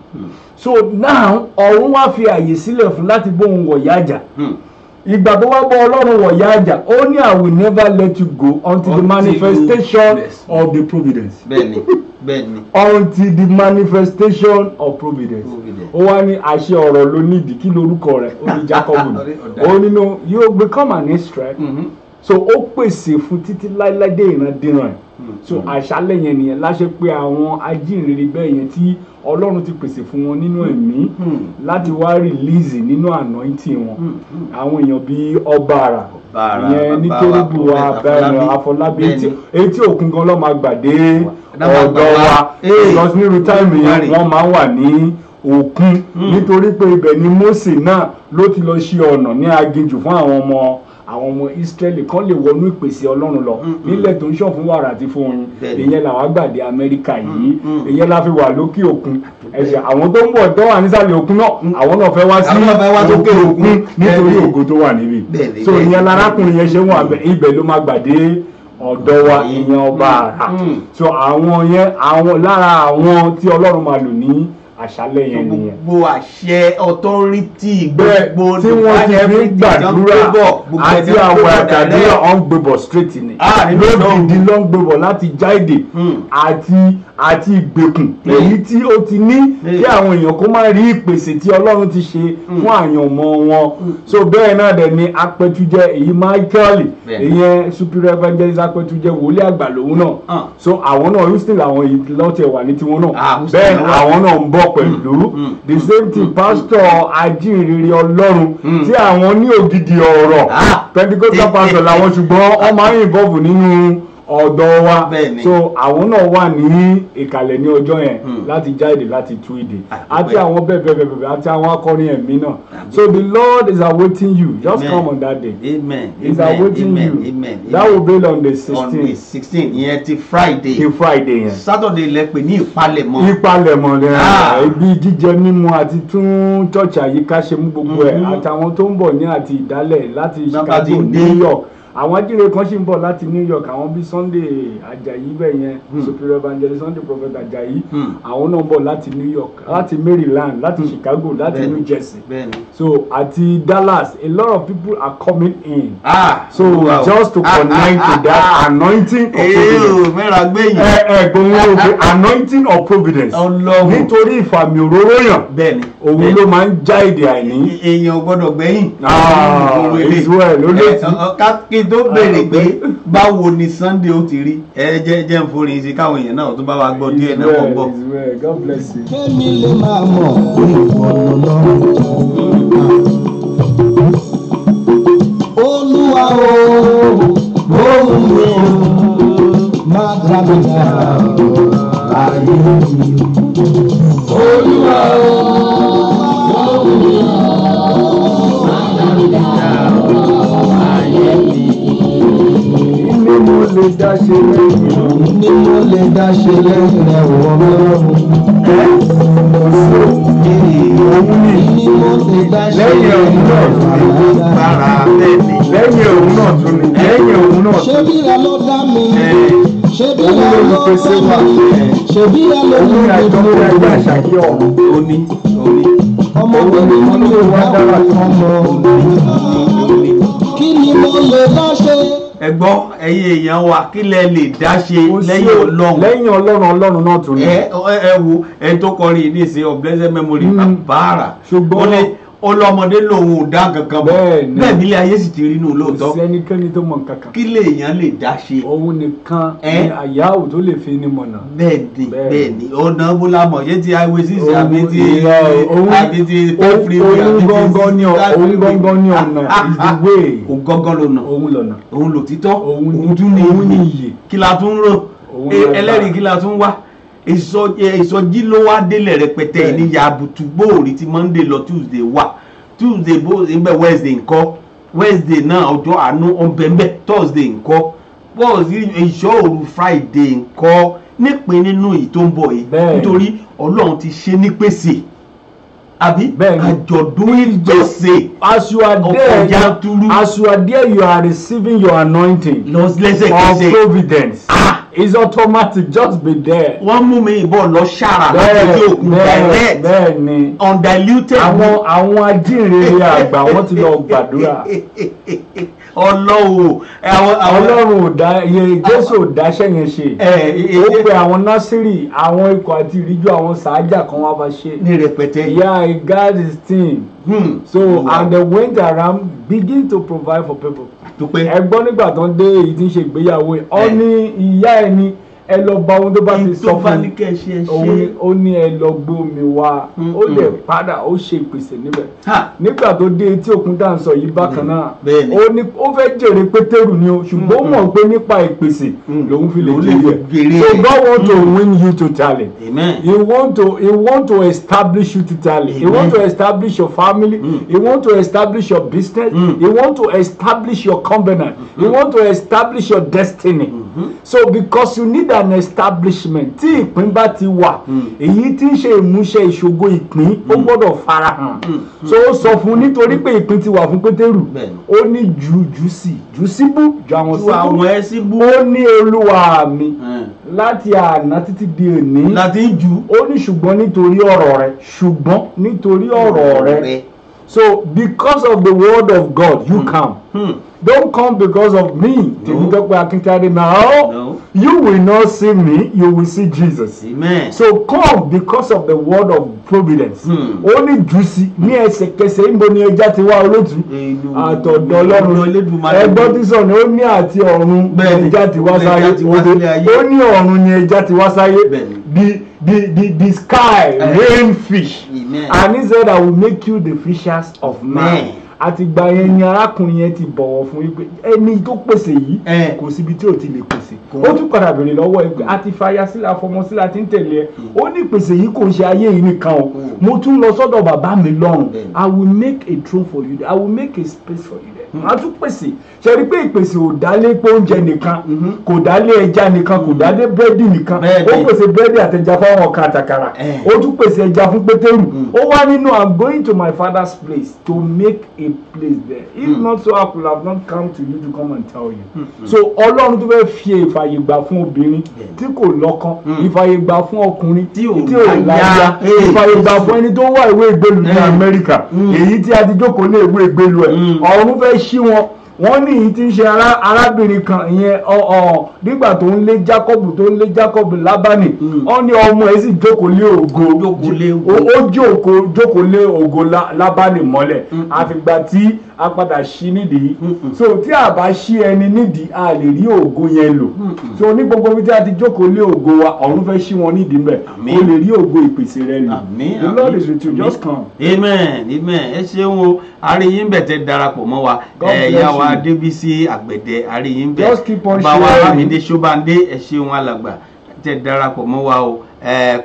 So now ọ̀run wá fi àyè sílẹ̀ fún láti bóun wọ̀ yájà. Ìgbà tó wá bọ́ Ọlọ́run wọ̀ yájà ó ní I will never let you go until the manifestation of the providence. Bẹ́ẹ̀ni. Until the manifestation of providence. Ó wá ní àṣẹ ọ̀rọ̀ ló nídìí kí lorúkọ rẹ̀ ó ní Jacob ó nínú you become an Israel. So ó pèsè fún títí láíláí dé ìrandíran so àṣálẹ́ yẹn nìyẹn láṣẹ pé àwọn ajínrere bẹ́ẹ̀ yẹn tí Ọlọ́run ti pèsè fún wọn nínú ẹ̀mí láti wá release nínú anointing wọn àwọn èèyàn bíi Ọbaara ìyẹn nítorí buwa bẹ́ẹ̀ Afọlábí etí òkun gan ló máa gbàdé ọ̀dọ̀ wa because nírú táìmù yẹn wọ́n máa wà ní òkun nítorí pé ibẹ̀ ni Mósè náà ló ti lọ ṣe ọ̀nà ní aginjù fún àwọn ọmọ Israẹli kan lè wọnú ìpèsè Ọlọ́run lọ nílẹ̀ tó ń ṣàn fún wàrà àti fún oyin ìyẹn làwọn àgbàdé Amẹ́ríkà yìí ìyẹn la fi wà lókè òkun ẹ̀ṣẹ̀ àwọn tó ń bọ̀ tó wà nísàlẹ̀ òkun náà àwọn náà fẹ́ wá sí òkè òkun nítorí ògo tó wà níbí so ìyẹn lárákùnrin yẹn ṣe wọn ibẹ̀ ló máa gbàdé ọ̀dọ̀ wa ìyẹn Ọbaara so àwọn yẹn lára àwọn tí Ọlọ́run máa lò ní àṣálẹ́ yẹn nìyẹn. Gbogbo àṣẹ authority gbogbo tí wọ́n ti fi gbàdúrà àti àwọn àtàdúrà ọ̀n gbébọ̀ straight ni. lóògì ló ń gbébọ̀ láti jáde àti ìgbèkùn èyí tí ó ti ní kí àwọn èèyàn kó má rí ìpèsè tí Ọlọ́run ti ṣe fún àyànmọ́ wọn. so bẹ́ẹ̀ náà dẹ̀ ni apẹtujẹ èyí Michael ìyẹn superior evangelist apẹtujẹ wòlíì àgbà lòun náà so àwọn náà Houston làwọn yìí lọ́tẹ̀ wà ní tiwọn náà bẹ́ẹ̀ àwọn náà ń bọ̀ pẹ̀lú the same thing pastor ajínrere Ọlọ́run tí àwọn ní ògidì ọ̀rọ̀ Pentecostal pastor làwọn ṣùgbọ́n wọ́n máa ń involve nínú ọ̀dọ̀ wa so àwọn náà wà ní ìkàlẹ̀ ní ọjọ́ yẹn láti jáde láti tú ìdè àti àwọn bẹ́ẹ̀ àti àwọn akọrin ẹ̀mí náà so the Lord is awaiting you just come on that day. Amen. He's awaiting you. That will be on the 16th. On the 16th ìyẹn ti Friday. Ti Friday yẹn. Saturday lẹ pè ní ìpalẹ̀mọ́. Ìpalẹ̀mọ́ rẹ̀ ibi jíjẹ mímu àti tún church àyíká ṣe mú gbogbo ẹ̀ àtàwọn tó ń bọ̀ ní àti ìdálẹ̀ láti Chicago New York. Àwọn ajínigbé kan ṣì ń bọ̀ láti New York àwọn bíi Sunday Ajayi bẹ́ẹ̀ yẹn superior evangelist Sunday prophet Ajayi àwọn náà ń bọ̀ láti New York láti Maryland láti Chicago láti New Jersey so àti Dallas a lot of people are coming in so just to connect to that anointing of providence anointing of providence nítorí ìfàmì òróró yàn òun ló máa ń já èdè àìní. èèyàn gbọ́dọ̀ gbẹ̀yìn. Israel ló lè ti. tó béèrè pé báwo ni Sunday ó ti rí jẹ́ ń forin sí káwọn èèyàn náà tó bá wa gbọ́ díẹ̀ náà wọ́n gbọ́. God bless you. kémi lè máa mọ̀ ìwọ̀n lọ́rùn. Olúwa o lóhùn mi o má dá mi dá ayé mi. Olúwa o lóhùn mi o má dá mi dá ayé mi. Ni mo lè dá ṣe lẹ́yìn. Ni mo lè dá ṣe lẹ́yìn rẹ̀ wọ́n lọ́rùn. Ni mo lè dá ṣe lẹ́yìn rẹ̀ wọ́n lọ́rùn. Lẹ́yìn òun náà tún ni. Lẹ́yìn òun náà tún ni. Ṣé bí ra ló dá mi? ṣebí òun ẹ ló ló ń pèsè wa ṣebí ẹ ló òun ní àjọ ń pé ajá àṣàkí ọ̀run Oni. ọmọ òun bẹ̀rẹ̀ ní ní wọ́n tó wá dára tán mọ́ kí ni mo lè dá ṣe. Ẹ gbọ́ ẹ̀yin èèyàn wa kí lẹ lè dá ṣe lẹ́yìn Ọlọ́run. lẹ́yìn Ọlọ́run náà tún ní. ẹ wo ẹ tó kọrin ní ìsìn of blessed memory bàbára ṣùgbọ́n ọlọ́mọdé lòun ò dá kankan mọ́ Bẹ́ẹ̀ni. bẹ́ẹ̀ nílé ayé sì ti rí inú kò lóòótọ́ sí ẹnikẹ́ni tó mọ̀ kankan. kí lèèyàn lè dá ṣe. òun nìkan Ẹ́. ni àyáwó tó lè fi ní mọ̀nà. bẹ́ẹ̀ni Bẹ́ẹ̀ni. bẹ́ẹ̀ni ọ̀nà bólámọ̀ yé ti highway six Òun- àbí ti òun- àbí ti pepri òun gangan ni ọ̀nà is the way. òun gangan lọ́nà òun lọ́nà. òun lòtítọ́ Òun tún ní òun ní iyì iyì. kí la tún rò Òun ní agbára. ẹlẹ́rìí kí la tún wá ìsọjí ló wá délẹ̀ rẹpẹtẹ Bẹ́ẹ̀ni. ní yàbùtù gbòòrì tí Monday lọ Tuesday wà Tuesday bó ń bẹ Wednesday ńkọ́ Wednesday náà ọjọ́ àánú ọ̀nbẹ̀ńbẹ̀ Thursday ńkọ́ bọ́ọ̀sì ìṣọ́òru Friday ńkọ́ nípìn nínú yìí tó ń bọ̀ yìí Bẹ́ẹ̀ni. nítorí Ọlọ́run ti ṣe ní pèsè àbí Bẹ́ẹ̀ni. àjọ̀dún ìpèsè as you are Ọkọ̀ there yanturu. as you are there you are receiving your anointing lọ of lẹ́sẹ̀kẹsẹ̀ providence. It's automatic, just be there. wọ́n mú mi ìbọn lọ ṣàrà láti òkun direct bẹ́ẹ̀ ni undiluted. àwọn ajínrere àgbà wọ́n ti lọ gbàdúrà. Ọlọ́run Ọlọ́run ò dá iye Jésù ò dáṣẹ́ yẹn ṣe. Ó pe àwọn násírì àwọn ikọ̀ àti ìríjú àwọn sàájà kan wá bá ṣe. ní rẹpẹtẹ. Yeah, he got his team. So and they went around begin to provide for people. dúpẹ́. Ẹ gbọ́ nígbà tó ń dé èyí tí ń ṣe ìgbéyàwó ẹ̀ ọ ní ìyá ẹ̀ ní ẹ lọ bá ohun tó bá ti sọ tó bá fún ní kẹ́ ṣe ẹ òun ṣe. ó ní ẹ lọ gbé omi wá ó lè padà ó ṣe ìpèsè níbẹ̀ Ha! nígbà tó dé etí òkun tá à ń sọ yìí bákan náà Bẹ́ẹ̀ni. ó ní ó fẹ́ jèrè Pétérù ni o ṣùgbọ́n ó mọ̀ pé nípa ìpèsè lòun fi lè Lòun lè jèrè jèrè. so God want to win you totally. Amen. He want to establish you totally. He want to establish your family. He want to establish your business. He want to establish your covenant. He want to establish your destiny. So because you need an establishment tí ìpín bá ti wà èyí tí ń ṣe ìmúṣẹ ìṣògo ìpín ó gbọ́dọ̀ farahàn. So ó sọ fún nítorí pé ìpín ti wà fún Pétérù Bẹ́ẹ̀ni. ó ní jù síbú ju àwọn Ju àwọn ẹ síbú. ó ní Olúwa mi láti àná títí di òní láti ń jù. ó ní ṣùgbọ́n nítorí ọ̀rọ̀ rẹ ṣùgbọ́n nítorí ọ̀rọ̀ rẹ so because of the word of God you come don't come because of me Tèmítọ́pẹ́ Akíntádé now No. you will not see me you will see Jesus Amen. so come because of the word of providence ó ní jùsí ní ẹsẹ̀kẹsẹ̀ níbo ni ẹja ti wá olóòtú àtọ̀dọ̀ Ọlọ́run ẹgbọ́n tí sọ ni ó ní àti ọ̀run Bẹ́ẹ̀ni. ẹja ti wá sáyé Ẹja ti wá sílé ayé. ó ní ọ̀run ni ẹja ti wá sáyé Bẹ́ẹ̀ni. the sky rain fish Amen. and he said I will make you the fishers of men àtìgbà yẹn ni arákùnrin yẹn ti bọ̀wọ̀ fún yín pé ẹni tó pèsè yìí kò síbi tí ò ti lè pèsè ó tún padà béèrè lọ́wọ́ ẹ pé a ti fàyà sílẹ̀ afọmọ sílẹ̀ àti ń tẹ̀lé ẹ ó ní ìpèsè yìí kò ń ṣe ayé yìí nìkan o mo tún lọ sọ́dọ̀ bàbá mi lọ́run I will make a throne for you there I will make a space for you there màá tún pèsè ṣe rí pé ìpèsè ò dálé pé oúnjẹ nìkan kò dálé ẹja nìkan kò dálé búrẹ́dì nìkan ó pèsè búrẹ́dì àtẹja fáwọn ọ̀kan àtàkàrà ó tún pèsè ẹja fún Pétérù ó wá nínú I'm going to my father's place to make a place there if not so I could have not come to you to come and tell you so Ọlọ́run tó fẹ́ fi ìfàyè gbà fún obìnrin tí kò lọ́kàn ìfàyè gbà fún ọkùnrin tí ò láyà ìfàyè gbà fún ẹni tó wà ìwé ìgbélu ní Amẹ́ríkà èyí tí a ti jókòó ní ìwé ìgbélu ẹ̀ ọ̀run fẹ́ ṣí wọ́n ní èyí tí ń ṣe arábìnrin kan ìyẹn nígbà tó ń lé Jacob Lábánì wọ́n ní ọmọ ẹ̀ sì jókòó lé ògo ó jókòó lé ògo Lábánì mọ́lẹ̀ àfìgbà tí a padà ṣí nídìí so tí a bá ṣí ẹni nídìí a lè rí ògo yẹn lò so ní gbogbo ibi tí a ti jókòó lé ògo wa ọ̀run fẹ́ ṣí wọn nídìí mbẹ̀ o lè rí ògo ìpèsè rẹ lò the Lord is with you just come. Amen. Ẹ ṣeun o àríyìn bẹ̀ tẹ́ darapọ̀ mọ́ wa ẹ̀yà wa Adébísí Àgbẹ̀dẹ àríyìn bẹ̀ bá wa Lámídé Ṣóbándé ẹ ṣeun alàgbà tẹ́ darapọ̀ mọ́ wa o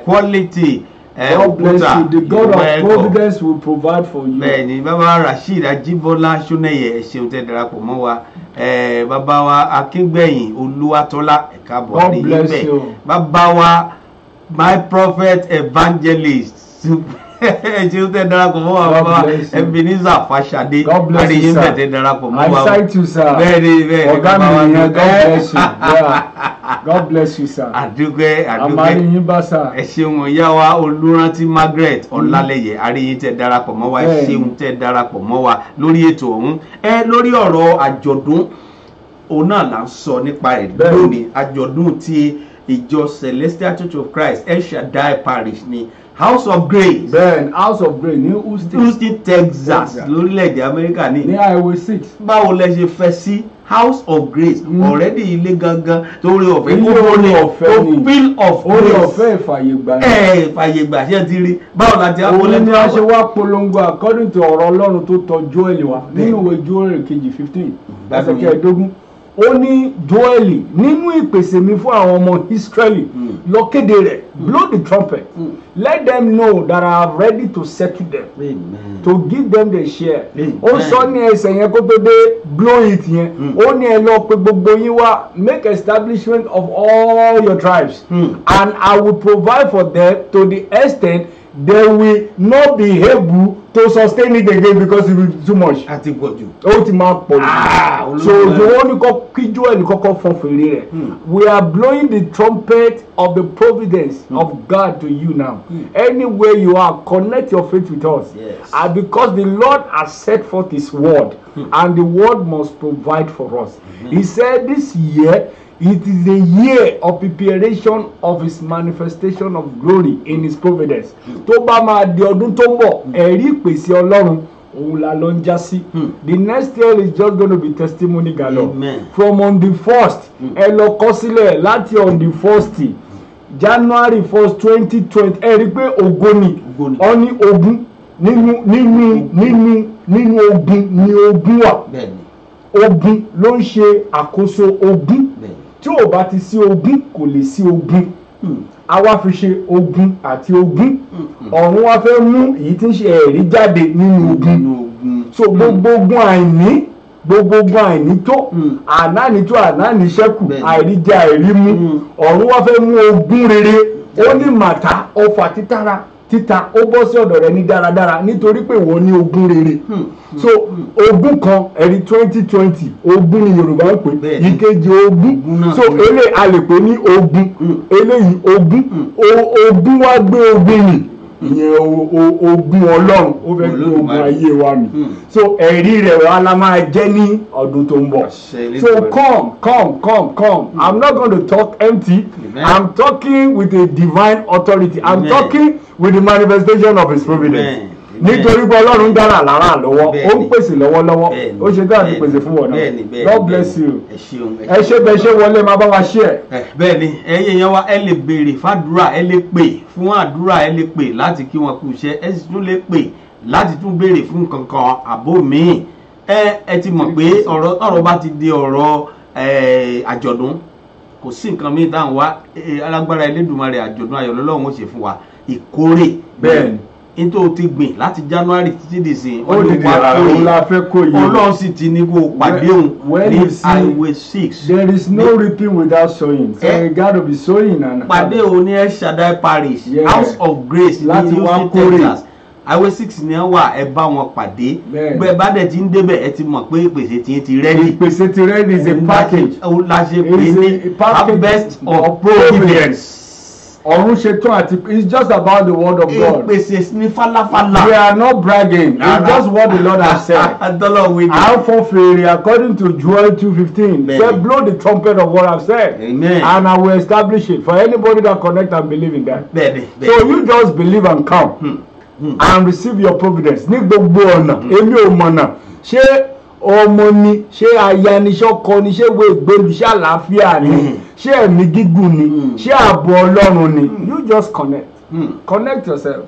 quality. God bless you. The God of providence will provide for you. Bẹ́ẹ̀ni bàbá Rasheed Ajíbọ́lá Ṣónẹ́yẹ ẹ ṣeun tẹ́ darapọ̀ mọ́ wa bàbá wa Akíngbẹ̀yìn Olúwatọ́lá ẹ káàbọ̀ àríyìn bẹ̀ bàbá wa my prophet evangelist ẹ ṣeun tẹ́ darapọ̀ mọ́ wa bàbá Ebenezer Fashade àríyìn bẹ̀ tẹ́ darapọ̀ mọ́ wa. I cite you sir. bẹ́ẹ̀ni ọ̀gá mi nìyẹn God bless you. Yeah. God bless you sir. àdúgbẹ́ àmàlìyìn bá sà. ẹ ṣeun ìyá wa Olúrántí Margaret Ọlálẹyẹ àríyìn tẹ́ darapọ̀ mọ́ wa ẹ ṣeun tẹ́ darapọ̀ mọ́ wa lórí ètò ọ̀hún lórí ọ̀rọ̀ àjọ̀dún òun náà là ń sọ nípa ẹ̀ lónìí àjọ̀dún ti ìjọ Celestial Church of Christ El Shaddai Parish ní House of Grace. bẹ́ẹ̀ni House of Grace ní Houston Texas lórílẹ̀‐èdè Amẹ́ríkà ní Highway 6. báwo lẹ ṣe fẹ́ sí House of Grace already ilé gangan torí ọ̀fẹ́ kó bill of grace orí ọ̀fẹ́ ìfàyègbà ìfàyègbà ṣe ti rí báwo la ti òun ni a ṣe wá polongo according to ọ̀rọ̀ Ọlọ́run tó tọ̀ Joel wa nínú ìwé Joel kejì 15 ẹsẹ̀ kẹẹ̀ẹ́dógún ó ní Joel nínú ìpèsè mi fún àwọn ọmọ Israeli lọ kéde rẹ̀ blow the trumpet let them know that I am ready to settle them. Amen. To give them the share. Ó sọ ní ẹsẹ̀ yẹn kó tó dé blow it yẹn ó ní ẹ lọ pé gbogbo yín wá make establishment of all your tribes and I will provide for them to the extent they will not be able to sustain it again because it will be too much. àti pọ̀jù. ó ti máa pọ̀jù. so ìjọwọ́ ní kọ́ kí Joel kọ́kọ́ fọ́n fèrè rẹ̀. we are blowing the trumpet of the providence of God to you now. Anywhere you are, connect your faith with us. Yes. And because the Lord has set forth His word, and the word must provide for us. He said this year it is a year of preparation of His manifestation of glory in His providence. Tó bá máa di ọdún tó ń bọ̀, ẹ̀rí ìpèsè Ọlọ́run òun la lọ ń já sí. The next year is just going to be testimony galore. From on the 1st, ẹ lọ kọ sílẹ̀ láti on the 1st January 1st 2020 ẹ rí pé ògo ni ọ ní ogun nínú ogun ni ogun wà. Ogun ló ń ṣe àkóso ogun. Tí ò bá ti sí ogun kò lè sí ogun. A wá fi ṣe ogun àti ogun. Ọ̀run wá fẹ́ mú èyí tí ń ṣe ẹ̀rí jáde nínú ogun. So gbogbo ogun àìní tó ànáni tó ànáni ṣẹ́kù àìrí jẹ àìrí mú. Ọ̀run wá fẹ́ mú ogun rere. Ó ní màtá ọfà títa ó bọ́ sí ọ̀dọ̀ rẹ ní dáradára nítorí pé wọ́n ní ogun rere. So ogun kan ẹ̀rí 2020 ogun ni Yorùbá ń pè ìkejì ogun. So eléyìí a lè pè ní ogun eléyìí ogun wá gbé ogun nì ìyẹn ogun Ọlọ́run ó fẹ́ gbé ogun ayé wa mi. So ẹ̀rí rẹ̀ wá la máa jẹ́ ní ọdún tó ń bọ̀. So come I'm not going to talk empty. I'm talking with a divine authority. I'm talking with the manifestation of His providence. Nítorí pé Ọlọ́run ń dára lára lọ́wọ́ ó ń pèsè lọ́wọ́lọ́wọ́ ó ṣe dára ní pèsè fún wọn náà. God bless you. ẹ ṣe bẹ ṣe wọlé máa bá wa share. bẹ́ẹ̀ni ẹ̀yin yẹn wa ẹ lè béèrè fàdúrà ẹ lè pè fún àdúrà ẹ lè pè láti kí wọn kú iṣẹ́ ẹ sì tún lè pè láti tún béèrè fún kankan àbó míì. ẹ ti mọ̀ pé ọ̀rọ̀ bá ti di ọ̀rọ̀ àjọ̀dún kò sí nǹkan míì dáhùn wá alágbára Elédùmarè àjọ̀dún ayọ̀ l'Ọlọ́run ó ṣe fún wa ìkórè. bẹ́ẹ̀ni nítorí o ti gbìn láti January títí di sin Ọlọ́run sì ti ní kó pàdé òun ní Highway 6. There is no reaping without sowing. So you got to be sowing and pàdé òun ní El Shaddai Parish House of Grace ní Houston Texas. Highway 6 ni wà ẹ bá wọn pàdé bẹ́ẹ̀ bá dẹ̀ ti ń débẹ̀ ẹ ti mọ̀ pé ìpèsè ti rẹ́dì. Ìpèsè ti rẹ́dì is a package. la ṣe pè ní harvest of providence. Ọ̀run ṣetán àti it's just about the word of God. Ìpèsè ní falafala. We are not bragging. It's just what the Lord has said. I'll fulfill according to Joel 2:15. Say blow the trumpet of what I've said. Amen. And I will establish it for anybody that connect and believe in that. So you just believe and come and receive your providence. Ní gbogbo ọ̀nà èmi ò mọ̀nà ṣé ọmọ ni ṣé aya ni ṣé ọkọ ni ṣé ìwé ìgbélu ṣé àlàáfíà ni ṣé ẹ̀mí gígùn ni ṣé ààbò Ọlọ́run ni. You just connect yourself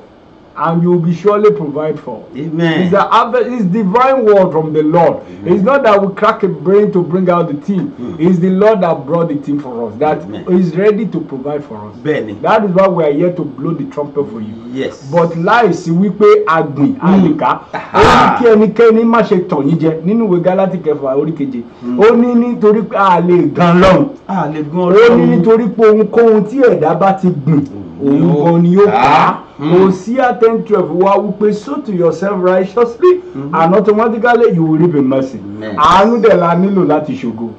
and you will be surely provided for. Amen. It's divine word from the Lord. It's not that we crack a brain to bring out the team. It's the Lord that brought the team for us, that is ready to provide for us. That is why we are here to blow the trumpet for you. Yes. But láìsí wípé agbìn àyíká ó ní kí ẹnikẹ́ni má ṣe tàn yín jẹ nínú ìwé Gálátì 4:keje. Ó ní nítorí pé a lè gan lọ́run. Ó ní nítorí pé ohunkóhun tí ẹ̀dá bá ti gbìn òun gan ni yóò pa. Hosea 10:12 wá wípé sow to yourself righteously and automatically you will reap a mercy. Àánú dẹ̀ la nílò láti ṣògo.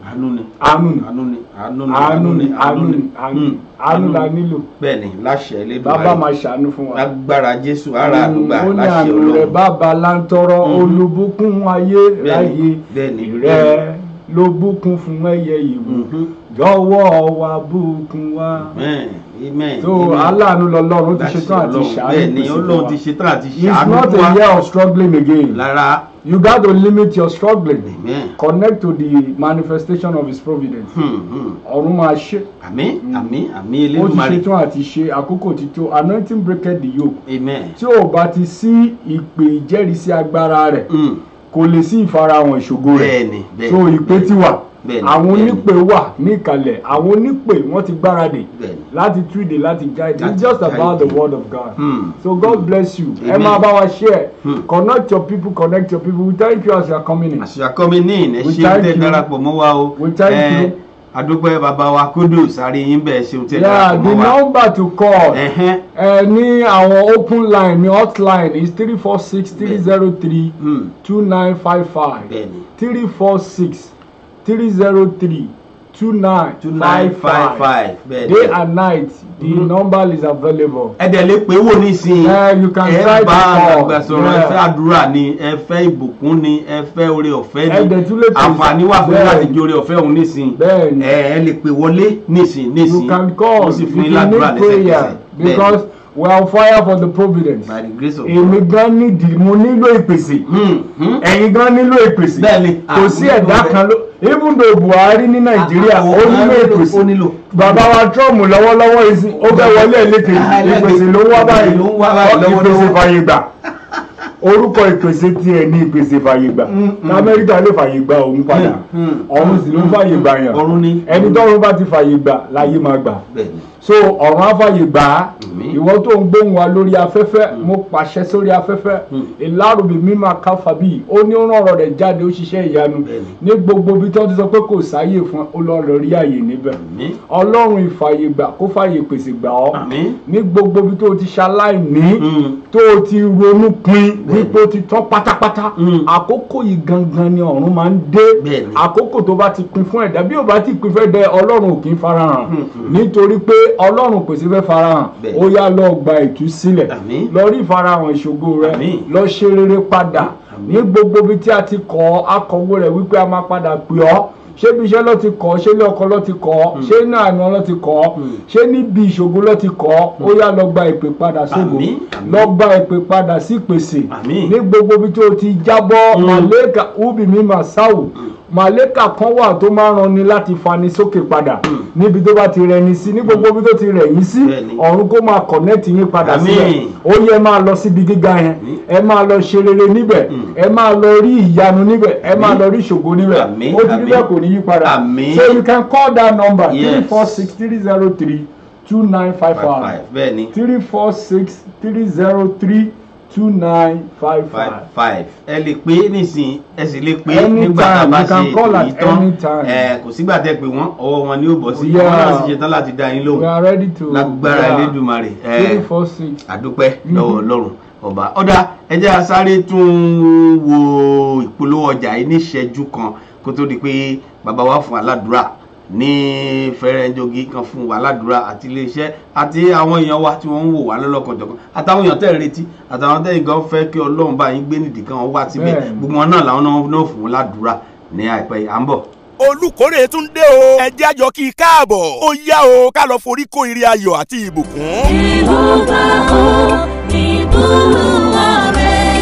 Àánú la nílò. Bẹ́ẹ̀ni láṣẹ Elédùmarè. Bàbá máa ṣàánú fún wa. Agbára Jésù ara àdúgbà láṣẹ Ọlọ́run. Ó ní àánú rẹ̀ bàbá láńtọ́rọ́ olùbùkún ayé ráyè rẹ̀ ló bùkún fún ẹyẹ ìwò jọ̀wọ́ wa bùkún wa. Amen. So aláàánú lọ́lọ́run ti ṣetán àti ṣàánú. Bẹ́ẹ̀ni Ọlọ́run ti ṣetán àti ṣàánú. It's not a year of struggling again. Lára. You got to limit your struggling. Amen. Connect to the manifestation of his providence. Ọ̀run máa ṣe. Àmín Elédùmarè. Ó ti ṣetán àti ṣe àkókò ti tó. Anointing breaketh the yoke. Amen. Tí o bá ti sí ìpè ìjẹ́rìísí agbára rẹ̀ kò lè sí ìfarahàn ìṣògo rẹ̀. Bẹ́ẹ̀ni. So ìpè ti wà. Àwọn onípè wà ní ìkàlẹ̀. Àwọn onípè wọ́n ti gbáradì láti túde láti jáde. It's just about the word of God. So God bless you. Ẹ máa bá wa share. Connect your people. We thank you as you are coming in. As you are coming in. Ẹ ṣe tẹ́ darapọ̀ mọ́ wa o. We thank you. Adúpẹ́ bàbá wa Kudus àrí yín bẹ́ẹ̀ ṣe tẹ́ darapọ̀ mọ́ wa. Yeah, the number to call ní àwọn open line ní hotline is 346-303-2955. 346-303-2955. Day and night, the number is available. Ẹ dẹ̀ lè pè wò nísìnyí. You can try to call. Ẹ bá àgbà sọ̀rọ̀, ẹ fẹ́ àdúrà ni, ẹ fẹ́ ìbùkún ni, ẹ fẹ́ oore ọ̀fẹ́ ni. Àǹfààní wà fún láti di oore ọ̀fẹ́ òun nísìnyí. Ẹ lè pè wọlé nísìnyí. You can call if you need prayer because we are on fire for the providence. By the grace of God. Èmi gan nídìí mo nílò ìpèsè. Ẹ̀yin gan nílò ìpèsè. Bẹ́ẹ̀ni. Kò sí ẹ̀dá kan ló. Even though Buhari ní Nàìjíríà ó nílò ìpèsè. Bàbá wa Trump lọ́wọ́lọ́wọ́ ìsìn ó fẹ́ wọlé ẹlẹ́kejì ìpèsè ló ń wá báyìí ìpèsè fàyè gbà. Orúkọ ìpèsè tiẹ̀ ní ìpèsè fàyè gbà. Amẹ́ríkà lè fàyè gbà òun padà. Ọ̀run sì ló ń fàyè gbà yàn. Ẹni tọ́run bá ti fàyè gbà láyé máa gbà. So ọ̀run á fàyè gbà á. Ìwọ tó ń gbóhùn wa lórí afẹ́fẹ́ mo pàṣẹ sórí afẹ́fẹ́. Ìlárùbí mímọ́ káfàbí ó ní ó rán ọ̀rọ̀ rẹ̀ jáde ó ṣiṣẹ́ ìyanu. Ní gbogbo ibi tí wọ́n ti sọ pé kò sáyè fún olóòrò rí àyè níbẹ̀. Ọlọ́run ìfàyè gbà kó fàyè pèsè gbà ọ́. Ní gbogbo ibi tó ti ṣaláìní tó ti ronú pin wípé ó ti tán pátápátá. Àkókò yìí gangan ni ọ̀run máa ń dé. Àkókò tó bá ti pin fún ẹ̀dá bí ó bá ti pin fẹ́ dẹ Ọlọ́run ò kì í farahàn. Nítorí pé Ọlọ́run pèsè fẹ́ farahàn. Ó yá lọ gba ìtúsílẹ̀. Lọ rí ìfarahàn ìṣògo rẹ. Lọ ṣe rere padà. Ní gbogbo ibi tí a ti kọ́ akọ̀wé rẹ̀ wípé a máa padà pè ọ́. Ṣé bí iṣẹ́ ló ti kọ́, ṣé ilé ọkọ ló ti kọ́, ṣé ní àná ló ti kọ́, ṣé níbi ìṣògo ló ti kọ́, ó yá lọ gba ìpè padà sógo, lọ gba ìpè padà sí ìpèsè. Ní gbogbo ibi tí o ti jábọ́ màlẹ́kà ubi mi màsáwù màlẹ́kà kan wà tó máa ń ranni láti fani sókè padà níbi tó bá ti rẹni sí ní gbogbo ibi tó ti rẹ̀ yín sí ọ̀run kó máa kọ̀nẹ́tì yín padà síbẹ̀ ó yẹ máa lọ síbi gíga yẹn ẹ máa lọ ṣe rere níbẹ̀ ẹ máa lọ rí ìyanu níbẹ̀ ẹ máa lọ rí ìṣògo níbẹ̀ ó ti rí bẹ́ẹ̀ kò ní yí padà so you can call that number 346-303-2955 346-303-2955. ẹ lè pè é nísìnyí ẹ sì lè pè é nígbà tá a bá ṣe èyí tán kò sígbà tẹ́ pè wọ́n ọwọ́ wọn ni ó bọ̀ sí wọn náà sì ṣe tán láti dá yín lóhùn lágbára Elédùmarè àdúpẹ́ lọ́wọ́ Ọlọ́run ọba ọ̀dà ẹ jẹ́ a sáré tún wo ìpolówó ọjà yìí ní ìṣẹ́jú kan kó tó di pé bàbá wa fún aládùúrà ní fẹ́rẹ́ńjógí kan fún wa aládùúrà àti iléeṣẹ́ àti àwọn èèyàn wa tí wọ́n ń wò wá lọ́lọ́kanjọ̀kan àtàwọn èèyàn tẹ̀ retí àtàwọn tẹ̀ gan fẹ́ kí Ọlọ́run bá yín gbé nídìí kan wá síbẹ̀ gbogbo wọn náà làwọn náà fún wọn ládùúrà ní àìpẹ́ à ń bọ̀. Olùkórè tún dé o ẹ jẹ́ àjọ kí i káàbọ̀ ó yá o ká lọ forí kó ire ayọ̀ àti ìbùkún. Jehovah o ìbúwa rẹ̀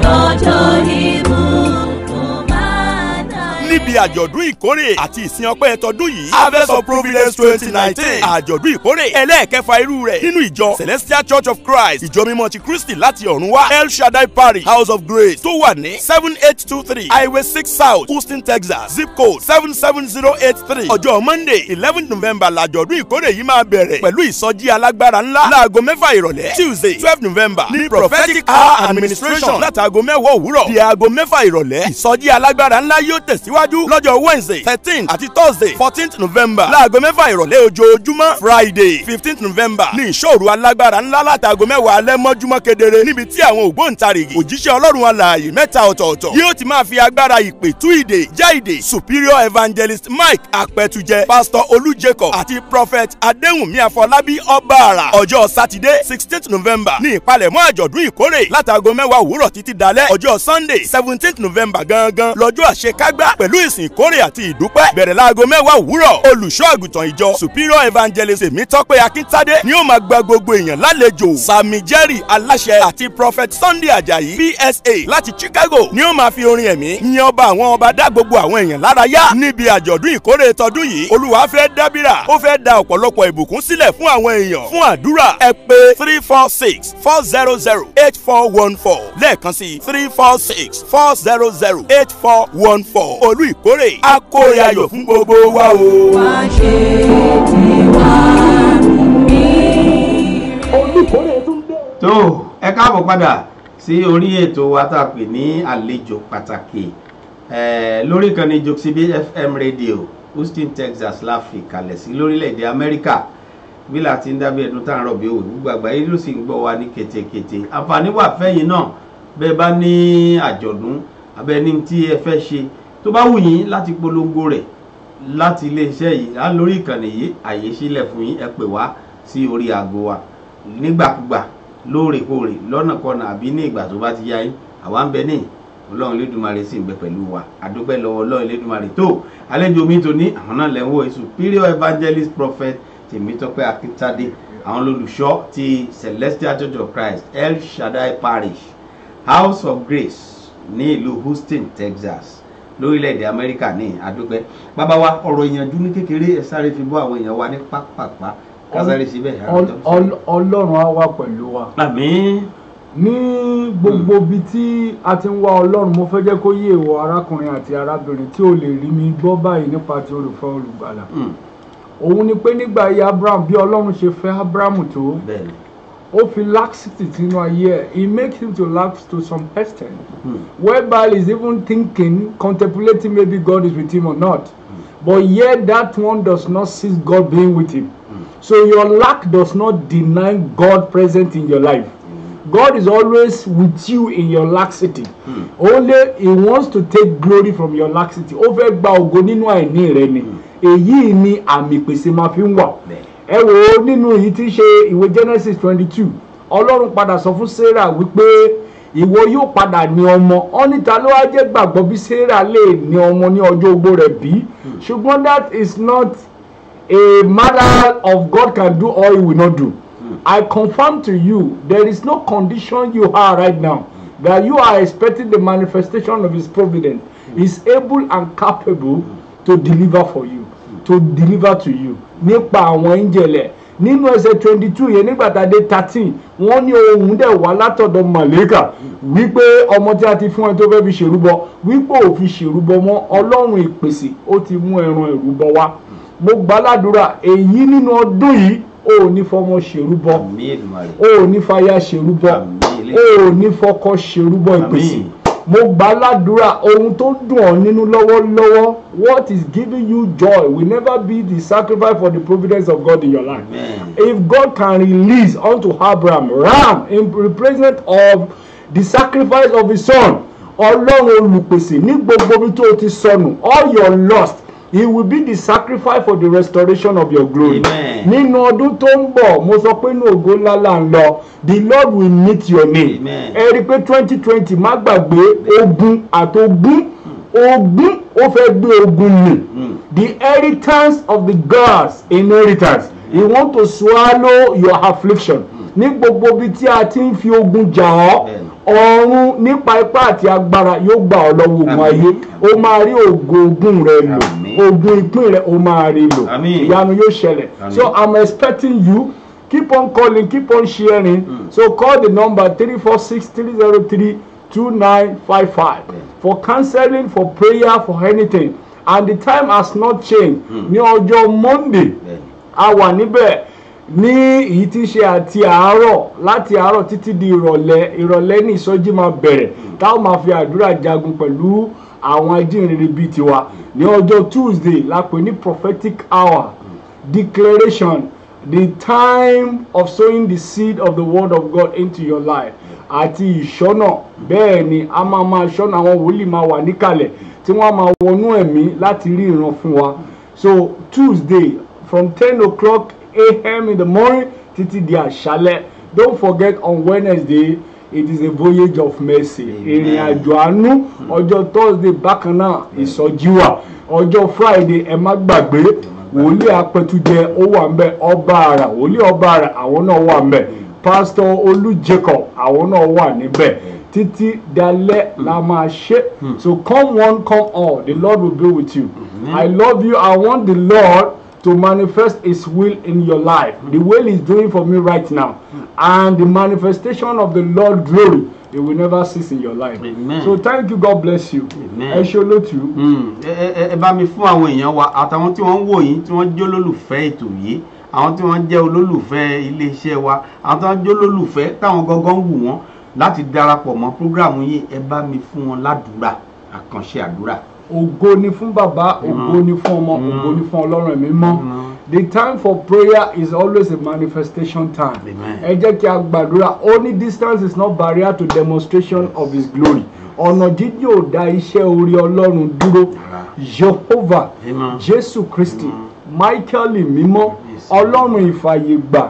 lọ́jọ́ ìbùkún máa dá. Níbi àjọ̀dún ìkórè àti ìsìn ọpẹ́ tọdún yìí Harvest of Providence 2019 àjọ̀dún ìkórè ẹlẹ́ẹ̀kẹfà irú rẹ̀ nínú ìjọ Celestial Church of Christ ìjọ mímọ́ ti Kristi láti ọ̀run wá El Shaddai Parish House of Grace tó wà ní 7823 Highway 6 South Houston Texas zip code 77083 ọjọ́ Monday 11 November làjọ̀dún ìkórè yìí máa bẹ̀rẹ̀ pẹ̀lú ìsọjí alágbára ńlá láago 6 ìrọ̀lẹ́ Tuesday 12 November ní prophetic hour administration látàgò 10 òwúrọ̀ di aago 6 ìrọ̀lẹ́ ìsọjí alágbára ńlá yóò tẹ̀síwájú tẹ̀síwájú lọ́jọ́ Wednesday 13 àti Thursday 14th November láago 6 ìrọ̀lẹ́ ojoojúmọ́. Friday 15th November ní ìṣòro alágbára ńlá látago 10 alẹ́ mọ́júmọ́ kedere níbi tí àwọn ògbóǹtarìgì òjíṣẹ́ Ọlọ́run alààyè mẹ́ta ọ̀tọ̀ọ̀tọ̀ yóò ti máa fi agbára ìpè tú ìdè já ìdè. Superior Evangelist Mike Apẹtujẹ, Pastor Olú Jacob àti Prophet Adéhùnmí Afọlábí Ọbaàrà. Ọjọ́ Saturday 16th November ní ìpalẹ̀mọ́ àjọ̀dún ìkórè látago 10 òwúrọ̀ títí dalẹ́. Ọjọ́ Sunday 17th November gangan lọ́jọ́ àṣekágbá pẹ̀lú ìsìn ìkórè àti ìdúpẹ́ bẹ̀rẹ̀ láago 10 òwúrọ̀. Olùṣọ́ àgùntàn ìjọ Superior Evangelist Tèmítọ́pẹ́ Akíntádé ni ó máa gba gbogbo èèyàn lálejò. Sami Jerry aláṣẹ àti Prophet Sunday Ajayi PSA láti Chicago ni ó máa fi orin ẹ̀mí yin ọba àwọn ọba dá gbogbo àwọn èèyàn lára yá. Níbi àjọ̀dún ìkórè tọdún yìí Olúwa fẹ́ dábìrà, ó fẹ́ da ọ̀pọ̀lọpọ̀ ìbùkún sílẹ̀ fún àwọn èèyàn. Fún àdúrà ẹ pè 346-400-8414 lẹ́ẹ̀kan sí 346-400-8414. Olú ìkórè akórè ayọ̀ fún gbogbo wa o. wá ṣe tiwa bí. olùkórè tún dé. tó ẹ káàbọ̀ padà sí orí ètò wa tá a pè ní àlejò pàtàkì lórí ìkànnì Jokesibi FM radio Houston Texas la fi kalẹ̀ sí lórílẹ̀‐èdè Amẹ́ríkà bí láti ń dábìí ẹ̀dùn tá à ń rọ̀ bí òwe gbogbo àgbáyé ló sì ń gbọ́ wa ní ketekete. Àǹfààní wà fẹ́yìn náà bẹ́ẹ̀ bá ní àjọ̀dún abẹ́ni tí ẹ fẹ́ ṣe tó bá wù yín láti polongo rẹ̀ láti iléeṣẹ́ yìí á lórí ìkànnì yìí àyè sílẹ̀ fún yín. Ẹ pè wá sí orí aago wa nígbàkúgbà lóòrèkóòrè lọ́nàkọ́nà àbí ní ìgbà tó bá ti yá yín. Àwa ń bẹ ní Ọlọ́run Elédùmarè sì ń bẹ pẹ̀lú wa. Àdúpẹ́ lọ́wọ́ Ọlọ́run Elédùmarè. Tó àlejò mi tó ní àwọn náà lẹ́wọ́ Superior Evangelist Prophet Tèmítọ́pẹ́ Akíntádé, àwọn olùṣọ́ ti Celestial Church of Christ El Shaddai Parish House of Grace ní ìlú Houston Texas lórílẹ̀‐èdè Amẹ́ríkà ní. Àdúpẹ́ bàbá wa ọ̀rọ̀ ìyànjú ní kékeré ẹ sáré fi bọ́ àwọn èèyàn wa ní pápápá kásáré síbẹ̀. Ọlọ́run á wà pẹ̀lú wa. Àmín. Ní gbogbo ibi tí a ti ń wá Ọlọ́run, mo fẹ́ jẹ́ kó yé ìwọ arákùnrin àti arábìnrin tí o lè rí mi gbọ́ báyìí nípa ti olùfẹ́ olùgbàlà. Òun ni pé nígbà ayé Abraham, bí Ọlọ́run ṣe fẹ́ Abraham tó, ó fi laxity sínú ayé ẹ̀. He makes him to lax to some extent, whereby he is even thinking, contemplating maybe God is with him or not. But yet that one does not cease God being with him. So your lack does not deny God present in your life. God is always with you in your laxity. Only he wants to take glory from your laxity. Ó fẹ́ gba ògo nínú àìní rẹ ni. Èyí ni àmì ìpèsè máa fi ń wà. Ẹ wò ó nínú èyí tí ṣe ìwé Genesis 22. Ọlọ́run padà sọ fún Sarah wípé ìwọ yóò padà ní ọmọ. Ó ní ta ló wá jẹ́ gbàgbọ́ bí Sarah lè ní ọmọ ní ọjọ́ ogbó rẹ̀ bí. Ṣùgbọ́n that is not a matter of God can do or he will not do. I confirm to you, there is no condition you are right now that you are expecting the manifestation of his providence. He is able and capable to deliver for you, to deliver to you. Nípa àwọn ìjẹ̀lẹ̀ nínú ẹsẹ̀ 22 yẹn nígbà tá a dé 13 wọ́n ní ohùn dẹ̀ wá látọ̀dọ̀ màlẹ́kà wípé ọmọ tí a ti fún ẹ tó fẹ́ fi ṣèrúbọ wípé ò fi ṣèrúbọ mọ́ Ọlọ́run ìpèsè ó ti mú ẹran ìrúbọ wá. Mo gbàládùra èyí nínú ọdún yìí o ò ní fọmọ ṣèrúbọ, o ò ní fàyà ṣèrúbọ, o ò ní fọkọ ṣèrúbọ ìpèsè. Mo gbàládùra ohun tó dùn ọ́ nínú lọ́wọ́lọ́wọ́, what is giving you joy will never be the sacrifice for the providence of God in your life. Amen. If God can release unto Abraham ram in replacement of the sacrifice of his son, Ọlọ́run olùpèsè ní gbogbo bí tó ti sọnù, all your lost, he will be the sacrifice for the restoration of your glory. Nínú ọdún tó ń bọ̀ mo sọ pé inú ògo ńlá là ń lọ. The Lord will meet your need. Ẹ rí i pé 2020 má gbàgbé ogun àtogún ogun ó fẹ́ gbé ogun mì. The inheritance of the gods inheritance. He want to swallow your affliction. Ní gbogbo bí tí a ti ń fi ogun jà ọ́, ọ̀run nípa ipá àti agbára yóò gbà ọ́ lọ́wọ́ ogun ayé. Ó máa rí ogun rẹ lò, ogun ìpín rẹ ó máa rí lò. Ìyanu yóò ṣẹlẹ̀. So I'm expecting you. Keep on calling, keep on sharing. So call the number 346-303-2955 for counseling, for prayer, for anything. And the time has not changed. Ní ọjọ́ Monday, a wà níbẹ̀ ní èyí tí ṣe àti àárọ̀ láti àárọ̀ títí di ìrọ̀lẹ́ ní ìsọjí máa bẹ̀rẹ̀ táwọn máa fi àdúrà jagun pẹ̀lú àwọn ajínrere bíi tiwa. Ní ọjọ́ Tuesday la pè ní prophetic hour, declaration, the time of sowing the seed of the word of God into your life. Àti ìṣọ́nà, bẹ́ẹ̀ ni a máa ṣọ́nà, àwọn wòlíì máa wà níkàlẹ̀ tí wọ́n máa wọnú ẹ̀mí láti rí ìran fún wa. So Tuesday from 10 o'clock a.m. in the morning títí di àṣálẹ́. Don't forget on Wednesday it is a voyage of mercy. Ìrìn àjò àánú. Ọjọ́ Thursday bákan náà ìsọjí wà. Ọjọ́ Friday ẹ má gbàgbé wòlíì apẹtujẹ ó wà ńbẹ̀, ọba àrà, wòlíì ọba àrà àwọn náà wà ńbẹ̀, Pastor Olú Jacob àwọn náà wà níbẹ̀. Títí dalẹ́ la máa ṣe. So come one, come all. The Lord will be with you. I love you. I want the Lord to manifest His will in your life. The will He's doing for me right now, and the manifestation of the Lord glory, it will never cease in your life. Amen. So thank you. God bless you. Amen. Ẹ ṣé olótù. Ẹ bá mi fún àwọn èèyàn wa àtàwọn tí wọ́n ń wò yín tí wọ́n jẹ́ olólùfẹ́ ètò yìí, àwọn tí wọ́n jẹ́ olólùfẹ́ iléeṣẹ́ wa, àwọn tí wọ́n jẹ́ olólùfẹ́ táwọn gangan wù wọ́n láti darapọ̀ mọ́ prógráàmù yìí, ẹ bá mi fún wọn ládùúrà, àkànṣe àdúrà. Ògo ni fún bàbá, ògo ni fún ọmọ, ògo ni fún Ọlọ́run ẹ̀mí mọ́. The time for prayer is always a manifestation time. Ẹ jẹ́ kí a gbàdúrà. Only distance is not barrier to demonstration of His glory. Ọ̀nà jíjìn ò dá iṣẹ́ orí Ọlọ́run dúró. Jehovah, Jésù Kristi, Michael mímọ́, Ọlọ́run ìfàyègbà,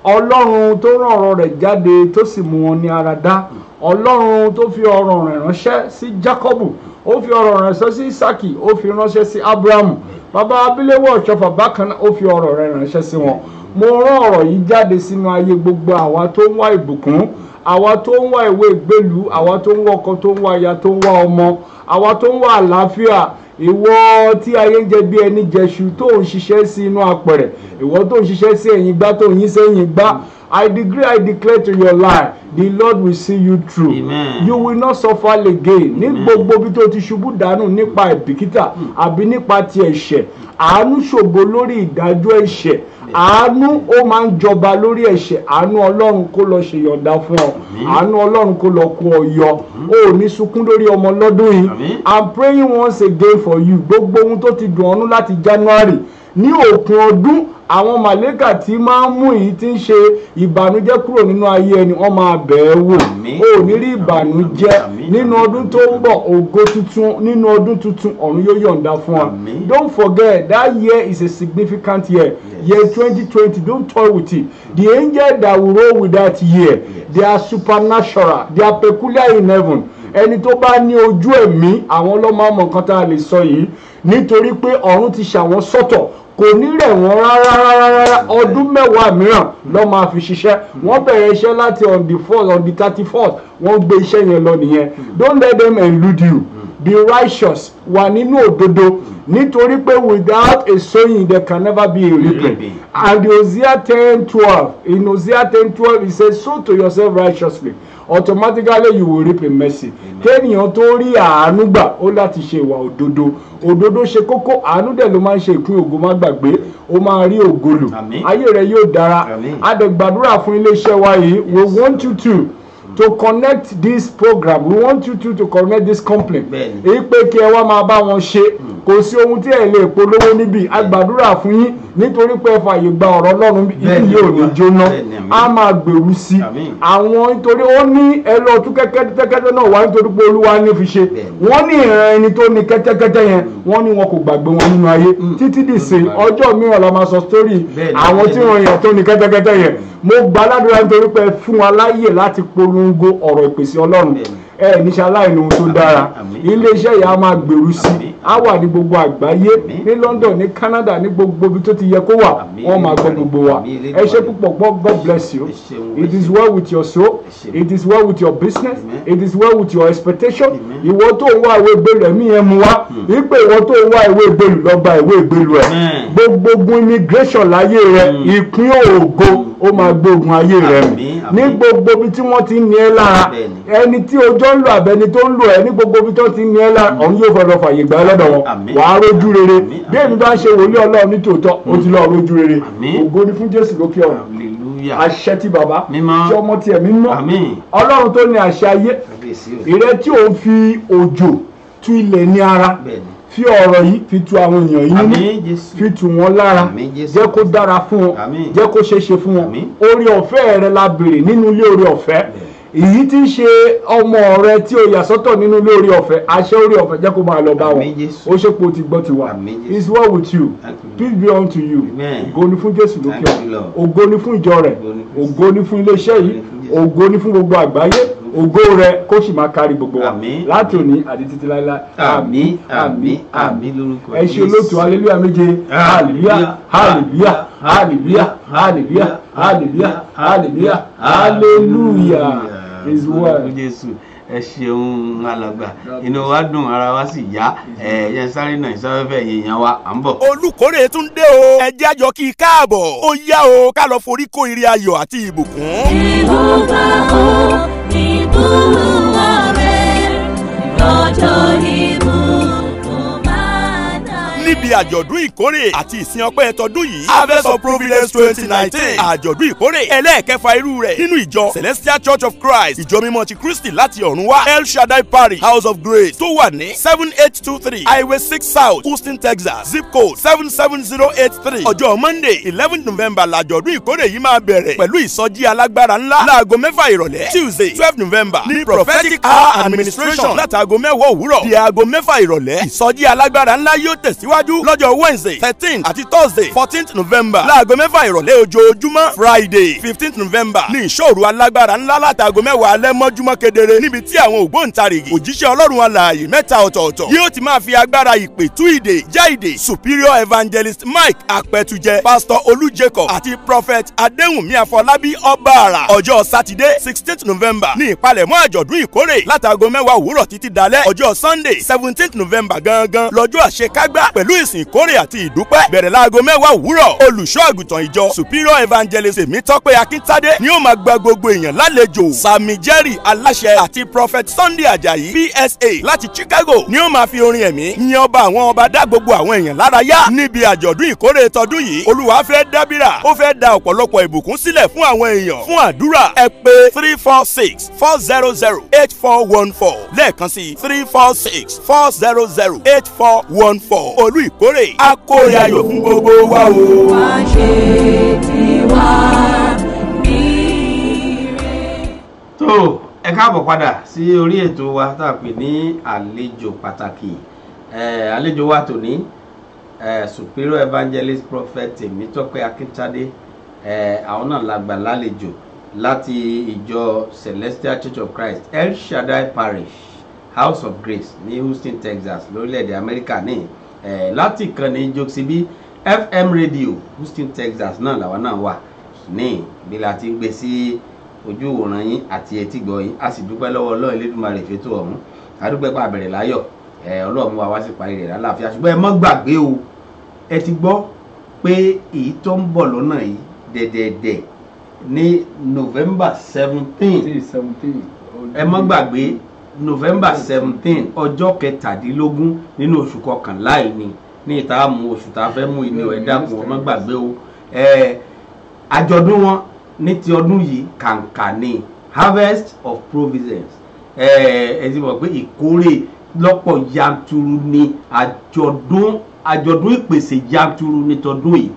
Ọlọ́run tó rán ọ̀rọ̀ rẹ̀ jáde tó sì mú wọn ní ara dá, Ọlọ́run tó fi ọ̀rọ̀ rẹ̀ ránṣẹ́ sí Jákọ́bù, ó fi ọ̀rọ̀ ránṣẹ́ sí Ísákì, ó fi ránṣẹ́ sí Ábúráhámù, bàbá Abíléwọ̀ Ọ̀ṣọ́fà bákan náà ó fi ọ̀rọ̀ rẹ̀ ránṣẹ́ sí wọn. Mo rán ọ̀rọ̀ yìí jáde sínú ayé gbogbo àwa tó ń wá ìbùkún, àwa tó ń wá ìwé ìgbélú, àwa tó ń wá ọkọ, tó ń wá aya, tó ń wá ọmọ, àwa tó ń wá àlàáfíà. Ìwọ tí ayé ń jẹ bí ẹni jẹṣu tó ń ṣiṣẹ́ sí inú apẹ̀rẹ̀, ìwọ tó ń ṣiṣẹ́ sí ẹ̀yìn gbá tó ń yín sẹ́yìn gbá, I decree, I declare to your life, the Lord will see you through. Amen. You will not suffer again. Ní gbogbo bí tó ti ṣubú dànù nípa ìbìkítà àbí nípa ti ẹ̀ṣẹ̀, àánú ṣògo lórí ìdájọ́ ẹ̀ṣẹ̀, àánú ó máa ń jọba lórí ẹ̀ṣẹ̀, àánú Ọlọ́run kó lọ ṣe yọ̀ǹda fún ọ, àánú Ọlọ́run kó lọ kó ọ yọ, ó ní sunkún lórí ọmọ lọ́dún yìí. I'm praying once again for you. Gbogbo ohun tó ti dùn ọ́nú láti January ní òpin ọdún, àwọn màlẹ́kà tí máa ń mú èyí tí ń ṣe ìbànújẹ́ kúrò nínú ayé ẹni wọ́n máa bẹ̀ ẹ́ wò. Ó ní rí ìbànújẹ́ nínú ọdún tó ń bọ̀. Ògo tuntun nínú ọdún tuntun ọ̀run yóò yọ̀ǹda fún wa. Don't forget that year is a significant year. Year 2020, don't toy with it. The angel that will roll with that year, they are supernatural, they are peculiar in heaven. Ẹni tó bá ní ojú ẹ̀mí àwọn ló máa mọ nǹkan tá a lè sọ yìí, nítorí pé ọ̀run ti ṣàwọn sọ́tọ̀, kò ní rẹ̀ wọ́n rárá. Ọdún mẹ́wàá mìíràn ló máa fi ṣiṣẹ́. Wọ́n bẹ̀rẹ̀ iṣẹ́ láti on the 4th, on the 31st, wọ́n gbé iṣẹ́ yẹn lọ nìyẹn. Don't let them elude you. Be righteous, wà nínú òdodo, nítorí pé without a sowing there can never be a reaping. And Hosea 10:12, in Hosea 10:12 it says, sow to yourself righteously, automatically you will reap in mercy. Kéèyàn tó rí àánú gbà ó láti ṣe ìwà òdodo. Òdodo ṣe kókó, àánú dẹ̀ ló máa ń ṣe ìpín ògo, má gbàgbé, ó máa rí ògo lò. Ayé rẹ̀ yóò dára. A dẹ̀ gbàdúrà fún iléeṣẹ́ wa yìí. We want you to connect this program. We want you to connect this company. Èyí pé kí ẹ wá máa bá wọn ṣe. Kò sí ohun tí ẹ lè polówó níbí. A gbàdúrà fún yín nítorí pé ẹ fààyè gba ọ̀rọ̀ Ọlọ́run ibi yóò ní jóná. A máa gbèrú sí i. Àwọn nítorí ó ní ẹ lọ tún kẹ́tẹ́kẹ́tẹ́ náà wá nítorí pé Olúwa ní fi ṣe. Wọ́n ní ìran ẹni tó ní kẹ́tẹ́kẹ́tẹ́ yẹn, wọ́n ní wọn kò gbàgbé wọn nínú ayé. Títí dìsìn ọjọ́ mìíràn la máa sọ sítórì àwọn tí wọ́n yàn tó ní kẹ́tẹ́kẹ́tẹ́ yẹn. Mo gbàládùra nítorí pé ẹ fún wa láyè láti polongo ọ̀rọ̀ ìpèsè Ọlọ́run. Ẹ níṣẹ́ aláìní ohun tó dára. Iléeṣẹ́ yìí á máa gbèrú sí i. Á wà ní gbogbo àgbáyé, ní London, ní Canada, ní gbogbo ibi tó ti yẹ kó wà. Wọ́n máa gbọ́ gbogbo wa. Ẹ ṣé púpọ̀, God bless you. It is well with your soul. It is well with your business. It is well with your expectation. Ìwọ tó ń wá ìwé ìgbélú ẹ̀mí yẹn mú wá. Wípé ìwọ tó ń wá ìwé ìgbélú lọ gba ìwé ìgbélú ẹ̀. Gbogbo immigration láyé rẹ̀, ìpín ògo ó máa gbógun ayé rẹ̀ mi. Ní gbogbo ibi tí wọ́n ti ń ní ẹ lára, ẹni tí ọjọ́ ń lò àbẹ́ni tó ń lò ẹ ní gbogbo ibi tó ti ń ní ẹ lára, ọ̀hún yóò fọdọ̀ fàyè gbà lọ́dọ̀ wọn. Wàá rójú rere. Bí èmi bá ń ṣe wòlíì Ọlọ́run ní tòótọ́, ó ti lọ rójú rere. Ògo ni fún Jésù lókè ọ̀run. Àṣẹ ti bàbá, tí ọmọ tiẹ̀ mímọ́. Ọlọ́run tó ní àṣẹ ayé, ìrẹ́ tí òun fi òjò tu ilẹ̀ ní ara fi ọ̀rọ̀ yìí fi tu àwọn èèyàn yìí nínú fi tu wọn lára jẹ́ kó dára fún wọn jẹ́ kó ṣeéṣe fún wọn oore ọ̀fẹ́ rẹ la béèrè nínú ilé oore ọ̀fẹ́ èyí tí ń ṣe ọmọ rẹ tí o yà sọ́tọ̀ nínú ilé oore ọ̀fẹ́ àṣẹ oore ọ̀fẹ́ jẹ́ kó máa lọ bá wọn ó ṣe pé o ti gbọ́ tiwa is well with you peace be unto you ògo ni fún Jésù lókè ọ̀run ògo ni fún ìjọ rẹ̀ ògo ni fún iléeṣẹ́ yìí ògo ni fún gbogbo àgbáyé ògo rẹ̀ kó sì máa kárí gbogbo wa láti òní àti títí láíláí àmín àmín àmín lórúkọ Jésù. ẹ ṣe olóòtú hallelujah méje hallelujah hallelujah hallelujah hallelujah hallelujah hallelujah hallelujah is well. Ẹ ṣeun alàgbà inú wa dùn ara wa sì yá yẹn sáré náà ìsáfẹ́fẹ́ èèyàn wa à ń bọ̀. Olùkórè tún dé o ẹ jẹ́ àjọ kí i káàbọ̀ ó yá o ká lọ forí kó ire ayọ̀ àti ìbùkún. Jèhófà ó ìbùkún rẹ̀ lọ́jọ́ ìbùkún máa dá. Níbi àjọ̀dún ìkórè àti ìsìn ọpẹ́ tọdún yìí Harvest of Providence 2019 àjọ̀dún ìkórè ẹlẹ́ẹ̀kẹfà irú rẹ̀ nínú ìjọ Celestial Church of Christ ìjọ mímọ́ ti Kristi láti ọ̀run wá El Shaddai Parish House of Grace tó wà ní 7823 Highway 6 South Houston Texas zip code 77083 ọjọ́ Monday 11 November làjọ̀dún ìkórè yìí máa bẹ̀rẹ̀ pẹ̀lú ìsọjí alágbára ńlá láago 6 ìrọ̀lẹ́ Tuesday 12 November ní prophetic hour administration látàgò 10 òwúrọ̀ di aago 6 ìrọ̀lẹ́ ìsọjí alágbára ńlá yóò tẹ̀síwájú lọ́jọ́ Wednesday 13 àti Thursday 14 November láago 6 ìrọ̀lẹ́ ojoojúmọ́ Friday 15 November ní ìṣòro alágbára ńlá látàgò 10 alẹ́ mọ́júmọ́ kedere níbi tí àwọn ògbóǹtarìgì òjíṣẹ́ Ọlọ́run alààyè mẹ́ta ọ̀tọ̀ọ̀tọ̀ yóò ti máa fi agbára ìpè tú ìdè já ìdè Superior Evangelist Mike Apẹtujẹ Pastor Olú Jacob àti Prophet Adéhùnmí Afọlábí Ọbaàrà ọjọ́ Saturday 16 November ní ìpalẹ̀mọ́ àjọ̀dún ìkórè látàgò 10 òwúrọ̀ títí dalẹ́ ọjọ́ Sunday 17 November gangan lọ́jọ́ àṣekágbá pẹ̀lú ìsìn ìkórè àti ìdúpẹ́ bẹ̀rẹ̀ láago 10 òwúrọ̀ olùṣọ́ àgùntàn ìjọ Superior Evangelist Tèmítọ́pẹ́ Akíntádé ni ó máa gba gbogbo èèyàn lálejò Sami Jerry aláṣẹ àti Prophet Sunday Ajayi PSA láti Chicago ni ó máa fi orin ẹ̀mí yin ọba àwọn ọba dá gbogbo àwọn èèyàn lára yá níbi àjọ̀dún ìkórè tọdún yìí Olúwa fẹ́ dábìrà ó fẹ́ da ọ̀pọ̀lọpọ̀ ìbùkún sílẹ̀ fún àwọn èèyàn fún àdúrà ẹ pè 346-400-8414 lẹ́ẹ̀kan sí 346-400-8414 olú ìkórè akórè ayọ̀ fún gbogbo wa o. Wá ṣe tiwa níre. tó ẹ káàbọ̀ padà sí orí ètò wa tá a pè ní àlejò pàtàkì àlejò wa tòní Superior Evangelist Prophet Tèmítọ́pẹ́ Akíntádé àwọn náà la gbà lálejò láti ìjọ Celestial Church of Christ El Shaddai Parish House of Grace ní Houston Texas lórílẹ̀‐èdè Amẹ́ríkà ní láti ìkànnì Jokesibi FM radio Houston Texas náà làwọn náà wà ní bí la ti ń gbé sí ojú òòrùn yín àti etí gbọ́ yín a sì dúpẹ́ lọ́wọ́ Ọlọ́run Elédùmarè fètò ọ̀hún a dúpẹ́ pa àbẹ̀rẹ̀ láyọ̀ Ọlọ́run mú wa wá sí parí rẹ̀ lálàáfíà ṣùgbọ́n ẹ mọ́ gbàgbé o ẹ ti gbọ́ pé èyí tó ń bọ̀ lọ́nà yìí dẹ̀dẹ̀dẹ̀ ní November 17 ẹ mọ́ gbàgbé November 17 ọjọ́ 17 nínú oṣù kọkànlá yìí ní ìta mú oṣù tá a fẹ́ mú ìní ẹ̀ dákun ọmọ gbàgbé o àjọ̀dún wọn ní ti ọdún yìí kàǹkà ní Harvest of Providence ẹ ti mọ̀ pé ìkórè lọ́pọ̀ yanturu ní àjọ̀dún ìpèsè yanturu ní tọdún yìí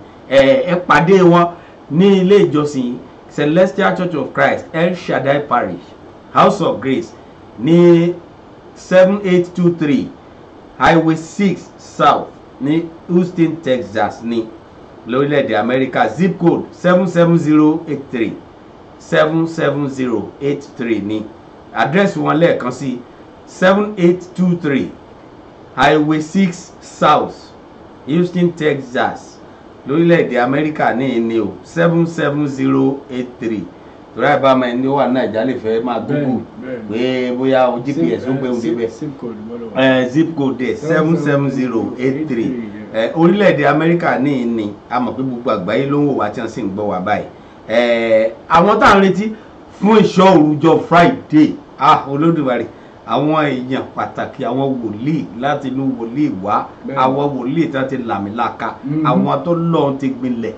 ẹ pàdé wọn ní ilé ìjọsìn Celestial Church of Christ El Shaddai Parish House of Grace ní 7823 Highway 6 South ní Houston Texas ní lórílẹ̀‐èdè Amẹ́ríkà zip code 77083 77083 ní àdírẹ́sì wọn lẹ́ẹ̀kan sí 7823 Highway 6 South Houston Texas lórílẹ̀‐èdè Amẹ́ríkà ní ìní o 77083 torí àìbámu ẹni wà Nàìjíríà lè fẹ́ máa dúró pé bóyá o GPS ó pé o débẹ̀ zip code 77083 orílẹ̀-èdè Amẹ́ríkà ní ìní a mọ̀ pé gbogbo àgbáyé ló ń wò wá tí wọ́n sì ń gbọ́ wá báyìí àwọn tá à ń retí fún ìṣọ́ òrùjọ Friday Olódùmarè àwọn èèyàn pàtàkì àwọn wòlíì láti inú wòlíì wá àwọn wòlíì tí wọ́n ti làmìlaka àwọn tó lọ́ọ́ ti gbilẹ̀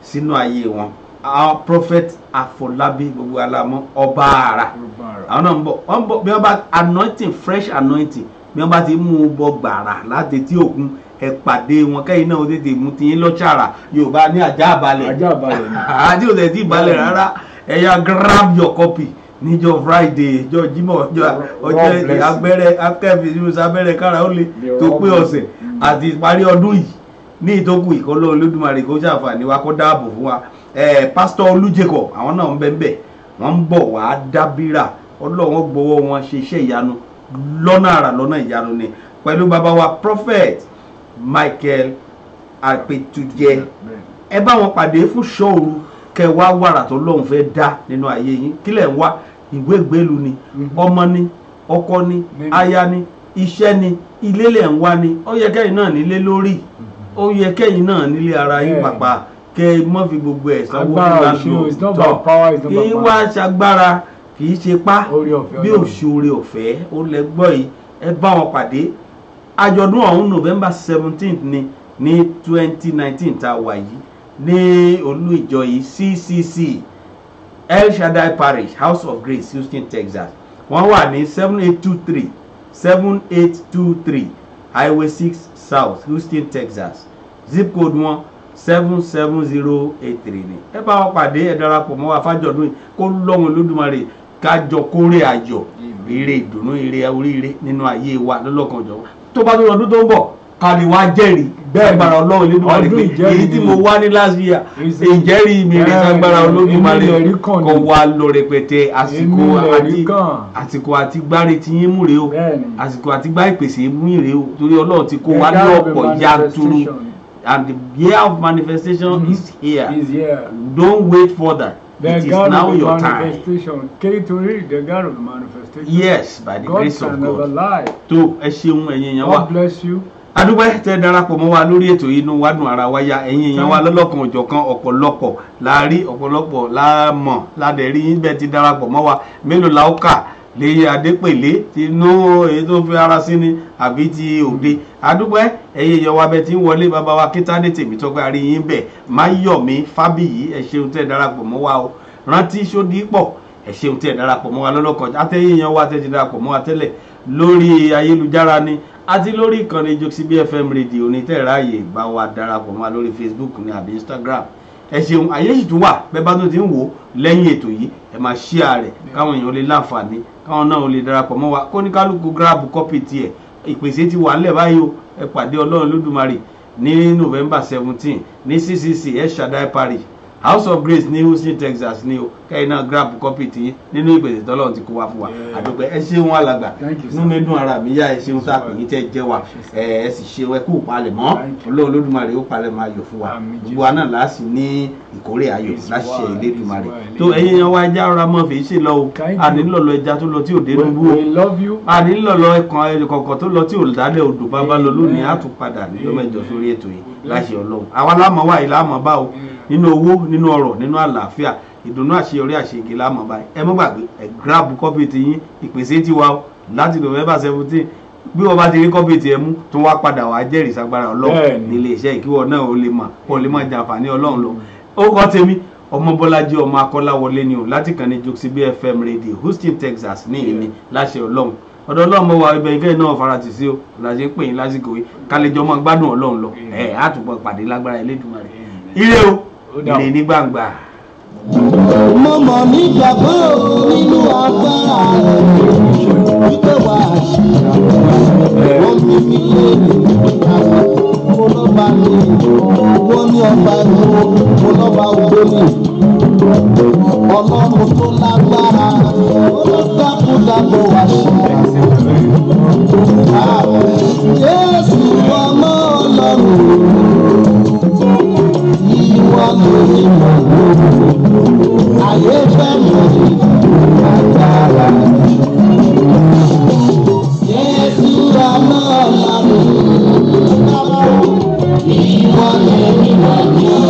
sínú ayé wọn our Prophet Afọlábí gbogbo alamọ Ọbaàrà àwọn náà ń bọ̀ bí wọ́n bá anointing fresh anointing bí wọ́n bá ti mú un bọ gbàrà láti tí òkun ẹ pàdé wọn kẹ́yìn náà ó tètè mú tiyín lọ́chàrà Yorùbá ní ajá balẹ̀ àti òtẹ̀ tí balẹ̀ rárá ẹ̀yà grab your copy níjọ́ Friday ọjọ́ Jímọ̀ ọjọ́ abẹ́rẹ́ akẹ́fì ìṣúná abẹ́rẹ́ kára ó lè tó pé ọ̀sẹ̀ àti ìparí ọdún yìí ní ìtókù ìkọlọ́ Olódùmarè kó ṣàǹfààní wa kó dáàbò fún wa pásítọ̀ Olújẹkọ̀ àwọn náà ń bẹ́ẹ̀ wọ́n ń bọ̀ wá dábìrà Ọlọ́run gbọ́wọ́ wọn ṣe iṣẹ́ ìyanu lọ́nà àrà lọ́nà ìyanu ni pẹ̀lú bàbá wa prophet Michael Apetuje ẹ bá wọn pàdé fún ṣọ́ọ̀rù kẹwàá wàrà tó lóun fẹ́ dá nínú ayé yín kílẹ̀ ń wá ìwé ìgbélu ni ọmọ ni ọkọ ni aya ni iṣẹ́ ni ilé lẹ̀ ń wá ni ó yẹ kẹ́yìn náà nílé lórí ó yẹ kẹ́yìn náà nílé ara yín pàpà kẹ́ ẹ mọ́ fi gbogbo ẹ̀ sanwó fún wa kì í wá ṣagbára kì í ṣe pá bí òṣèré ọ̀fẹ́ ó lẹ gbọ́ yìí ẹ bá wọn pàdé àjọ̀dún ọ̀hún November 17th ni ní 2019 tá a wà yìí ní olú ìjọ yìí CCC El Shaddai Parish House of Grace Houston Texas wọ́n wà ní 7823 Highway 6 South Houston Texas zip code wọn 77083 ni ẹ bá wọn pàdé ẹ darapọ̀ mọ́ wa fájọ̀dún yìí kó lọ́wọ́n Olódùmarè kájọ kórè ayọ̀ ire ìdùnnú ire oríire nínú ayé wa lọ́lọ́kan ọjọ́ tó bá tó ọdún tó ń bọ̀ kàlí wá jẹ́rìí agbára Ọlọ́run Olódùmarè pé èyí tí mo wá ní last year ìjẹ́rìí mi rí agbára Olódùmarè kò wá lọ rẹpẹtẹ àsìkò àti gbáre tí yín mú rèé o àsìkò àti gbá ìpèsè mú rèé o torí Ọlọ́run ti kó wá ní ọ̀pọ̀ yanturu and the year of manifestation is here. Don't wait further. It is now your time. Yes, by the grace of God. To ẹ ṣeun ẹ̀yin èèyàn wa. God bless you. Adúpẹ́ tẹ́ darapọ̀ mọ́ wa lórí ètò yìí inú wa dùn ara wa ya ẹ̀yin èèyàn wa lọ́lọ́kan òjọ̀kan ọ̀pọ̀lọpọ̀ la rí ọ̀pọ̀lọpọ̀ la mọ̀ la dẹ̀ rí yín bẹ́ẹ̀ ti darapọ̀ mọ́ wa mélòó la ó kà lè Adépèlé ti inú èyí tó fi ara sí ni àbí ti òde adúpẹ́ ẹ̀yin èèyàn wa bẹ́ẹ̀ ti ń wọlé bàbá wa Akíntádé Tèmítọ́pẹ́ àrí yín bẹ́ẹ̀ Máyọ̀mí Fábíyì ẹ ṣeun tẹ́ darapọ̀ mọ́ wa o Rántí Ṣódípọ̀ ẹ ṣeun tẹ́ darapọ̀ mọ́ wa lọ́lọ́kan àtẹ̀yin èèyàn wa tẹ́ ti darapọ̀ mọ́ wa tẹ́lẹ̀ lórí ayélujára ni àti lórí ìkànnì Jokesibi FM rédíò ní tẹ́ẹ̀ráyè bá wa darapọ̀ mọ́ wa lórí Facebook ní àbí Instagram ẹ ṣeun ayé sì tún wà bẹ́ẹ̀ bá tó ti ń wò lẹ́yìn ètò yìí ẹ máa share rẹ̀ káwọn èèyàn lè láǹfààní káwọn náà lè darapọ̀ mọ́ wa kó ní kálukú grab copy tiẹ̀ ìpèsè ti wà ńlẹ̀ báyìí o ẹ pàdé Ọlọ́run Olódùmarè ní November 17 ní CCC El Shaddai Parish House of Grace ní Houston Texas ní o kẹ́yìn náà grab copy tí nínú ìpèsè tọ́lọ́run ti kó wá fún wa àdúpẹ́ ẹ ṣeun alàgbà inú mi dùn ara mi yá ẹ ṣeun tá a pè yín tẹ́ jẹ́ wa ẹ sì ṣe ẹ kú palẹ̀ mọ́ Ọlọ́run Olódùmarè ó palẹ̀ máa yọ̀ fún wa gbogbo wa náà láti ní ìkórè ayọ̀ láṣẹ Elédùmarè tó ẹ̀yin yan wa ẹja ọ̀rọ̀ amọ̀ fèé ṣe lọ o ànílọ̀lọ̀ ẹja tó lọ tí ò dé nubú o ànílọ̀lọ̀ ẹ̀kan kọ̀ọ̀kan tó lọ tí ò dálẹ̀ odò bàbá lọ lónìí á tún padà níjọ́ mẹ́jọ sórí ètò yìí láṣẹ Ọlọ́run àwa láàmọ̀ wà yìí láàmọ̀ bá o nínú owó nínú ọrọ̀ nínú àlàáfíà ìdùnnú àṣeyọrí àṣeyege láàmọ̀ báyìí ẹ mọ́ gbàgbé ẹ grab copy ti yín ìpèsè ti wa láti November 17 bí wọ́n bá ti rí copy ti ẹ mú tó wá padà wá jẹ́rìí sagbára Ọlọ́run nílé iṣẹ́ ìkíwọ́ náà ó lè mọ̀ kó lè mọ̀ jàǹfààní Ọlọ́run lọ ó kọ́ tèmi ọmọ Bọ́lájí ọmọ Akọ́láwọlé ni o láti kàn ní Jokesibi FM rédíò Houston Texas ní ìní láṣẹ Ọlọ́run ọ̀dọ̀ Ọlọ́run mọ́ wa ibẹ̀ ìfẹ́ náà faratì sí o làṣẹ ń pè yín lásìkò yìí kálẹ̀jọ́ mọ́ gbádùn Ọlọ́run lọ àtúbọ̀ pàdé lágbára Elédùmarè ire o ire ní gbangba. Mo mọ̀ nígbàgbọ́ nínú agbára rẹ̀ wípé wà á wọ́n fi mí lé mo lọ́ba ní wọ́n ní ọba ìlú mo lọ́ba ògbóni Ọlọ́run tó lágbára olódàkúdàbọ̀ wá sí Jésù ọmọ Ọlọ́run ìwọ lórí mọ̀ ayé fẹ́ mọ̀ agbára Jésù ọmọ Ọlọ́run ìwọ lórí mọ̀.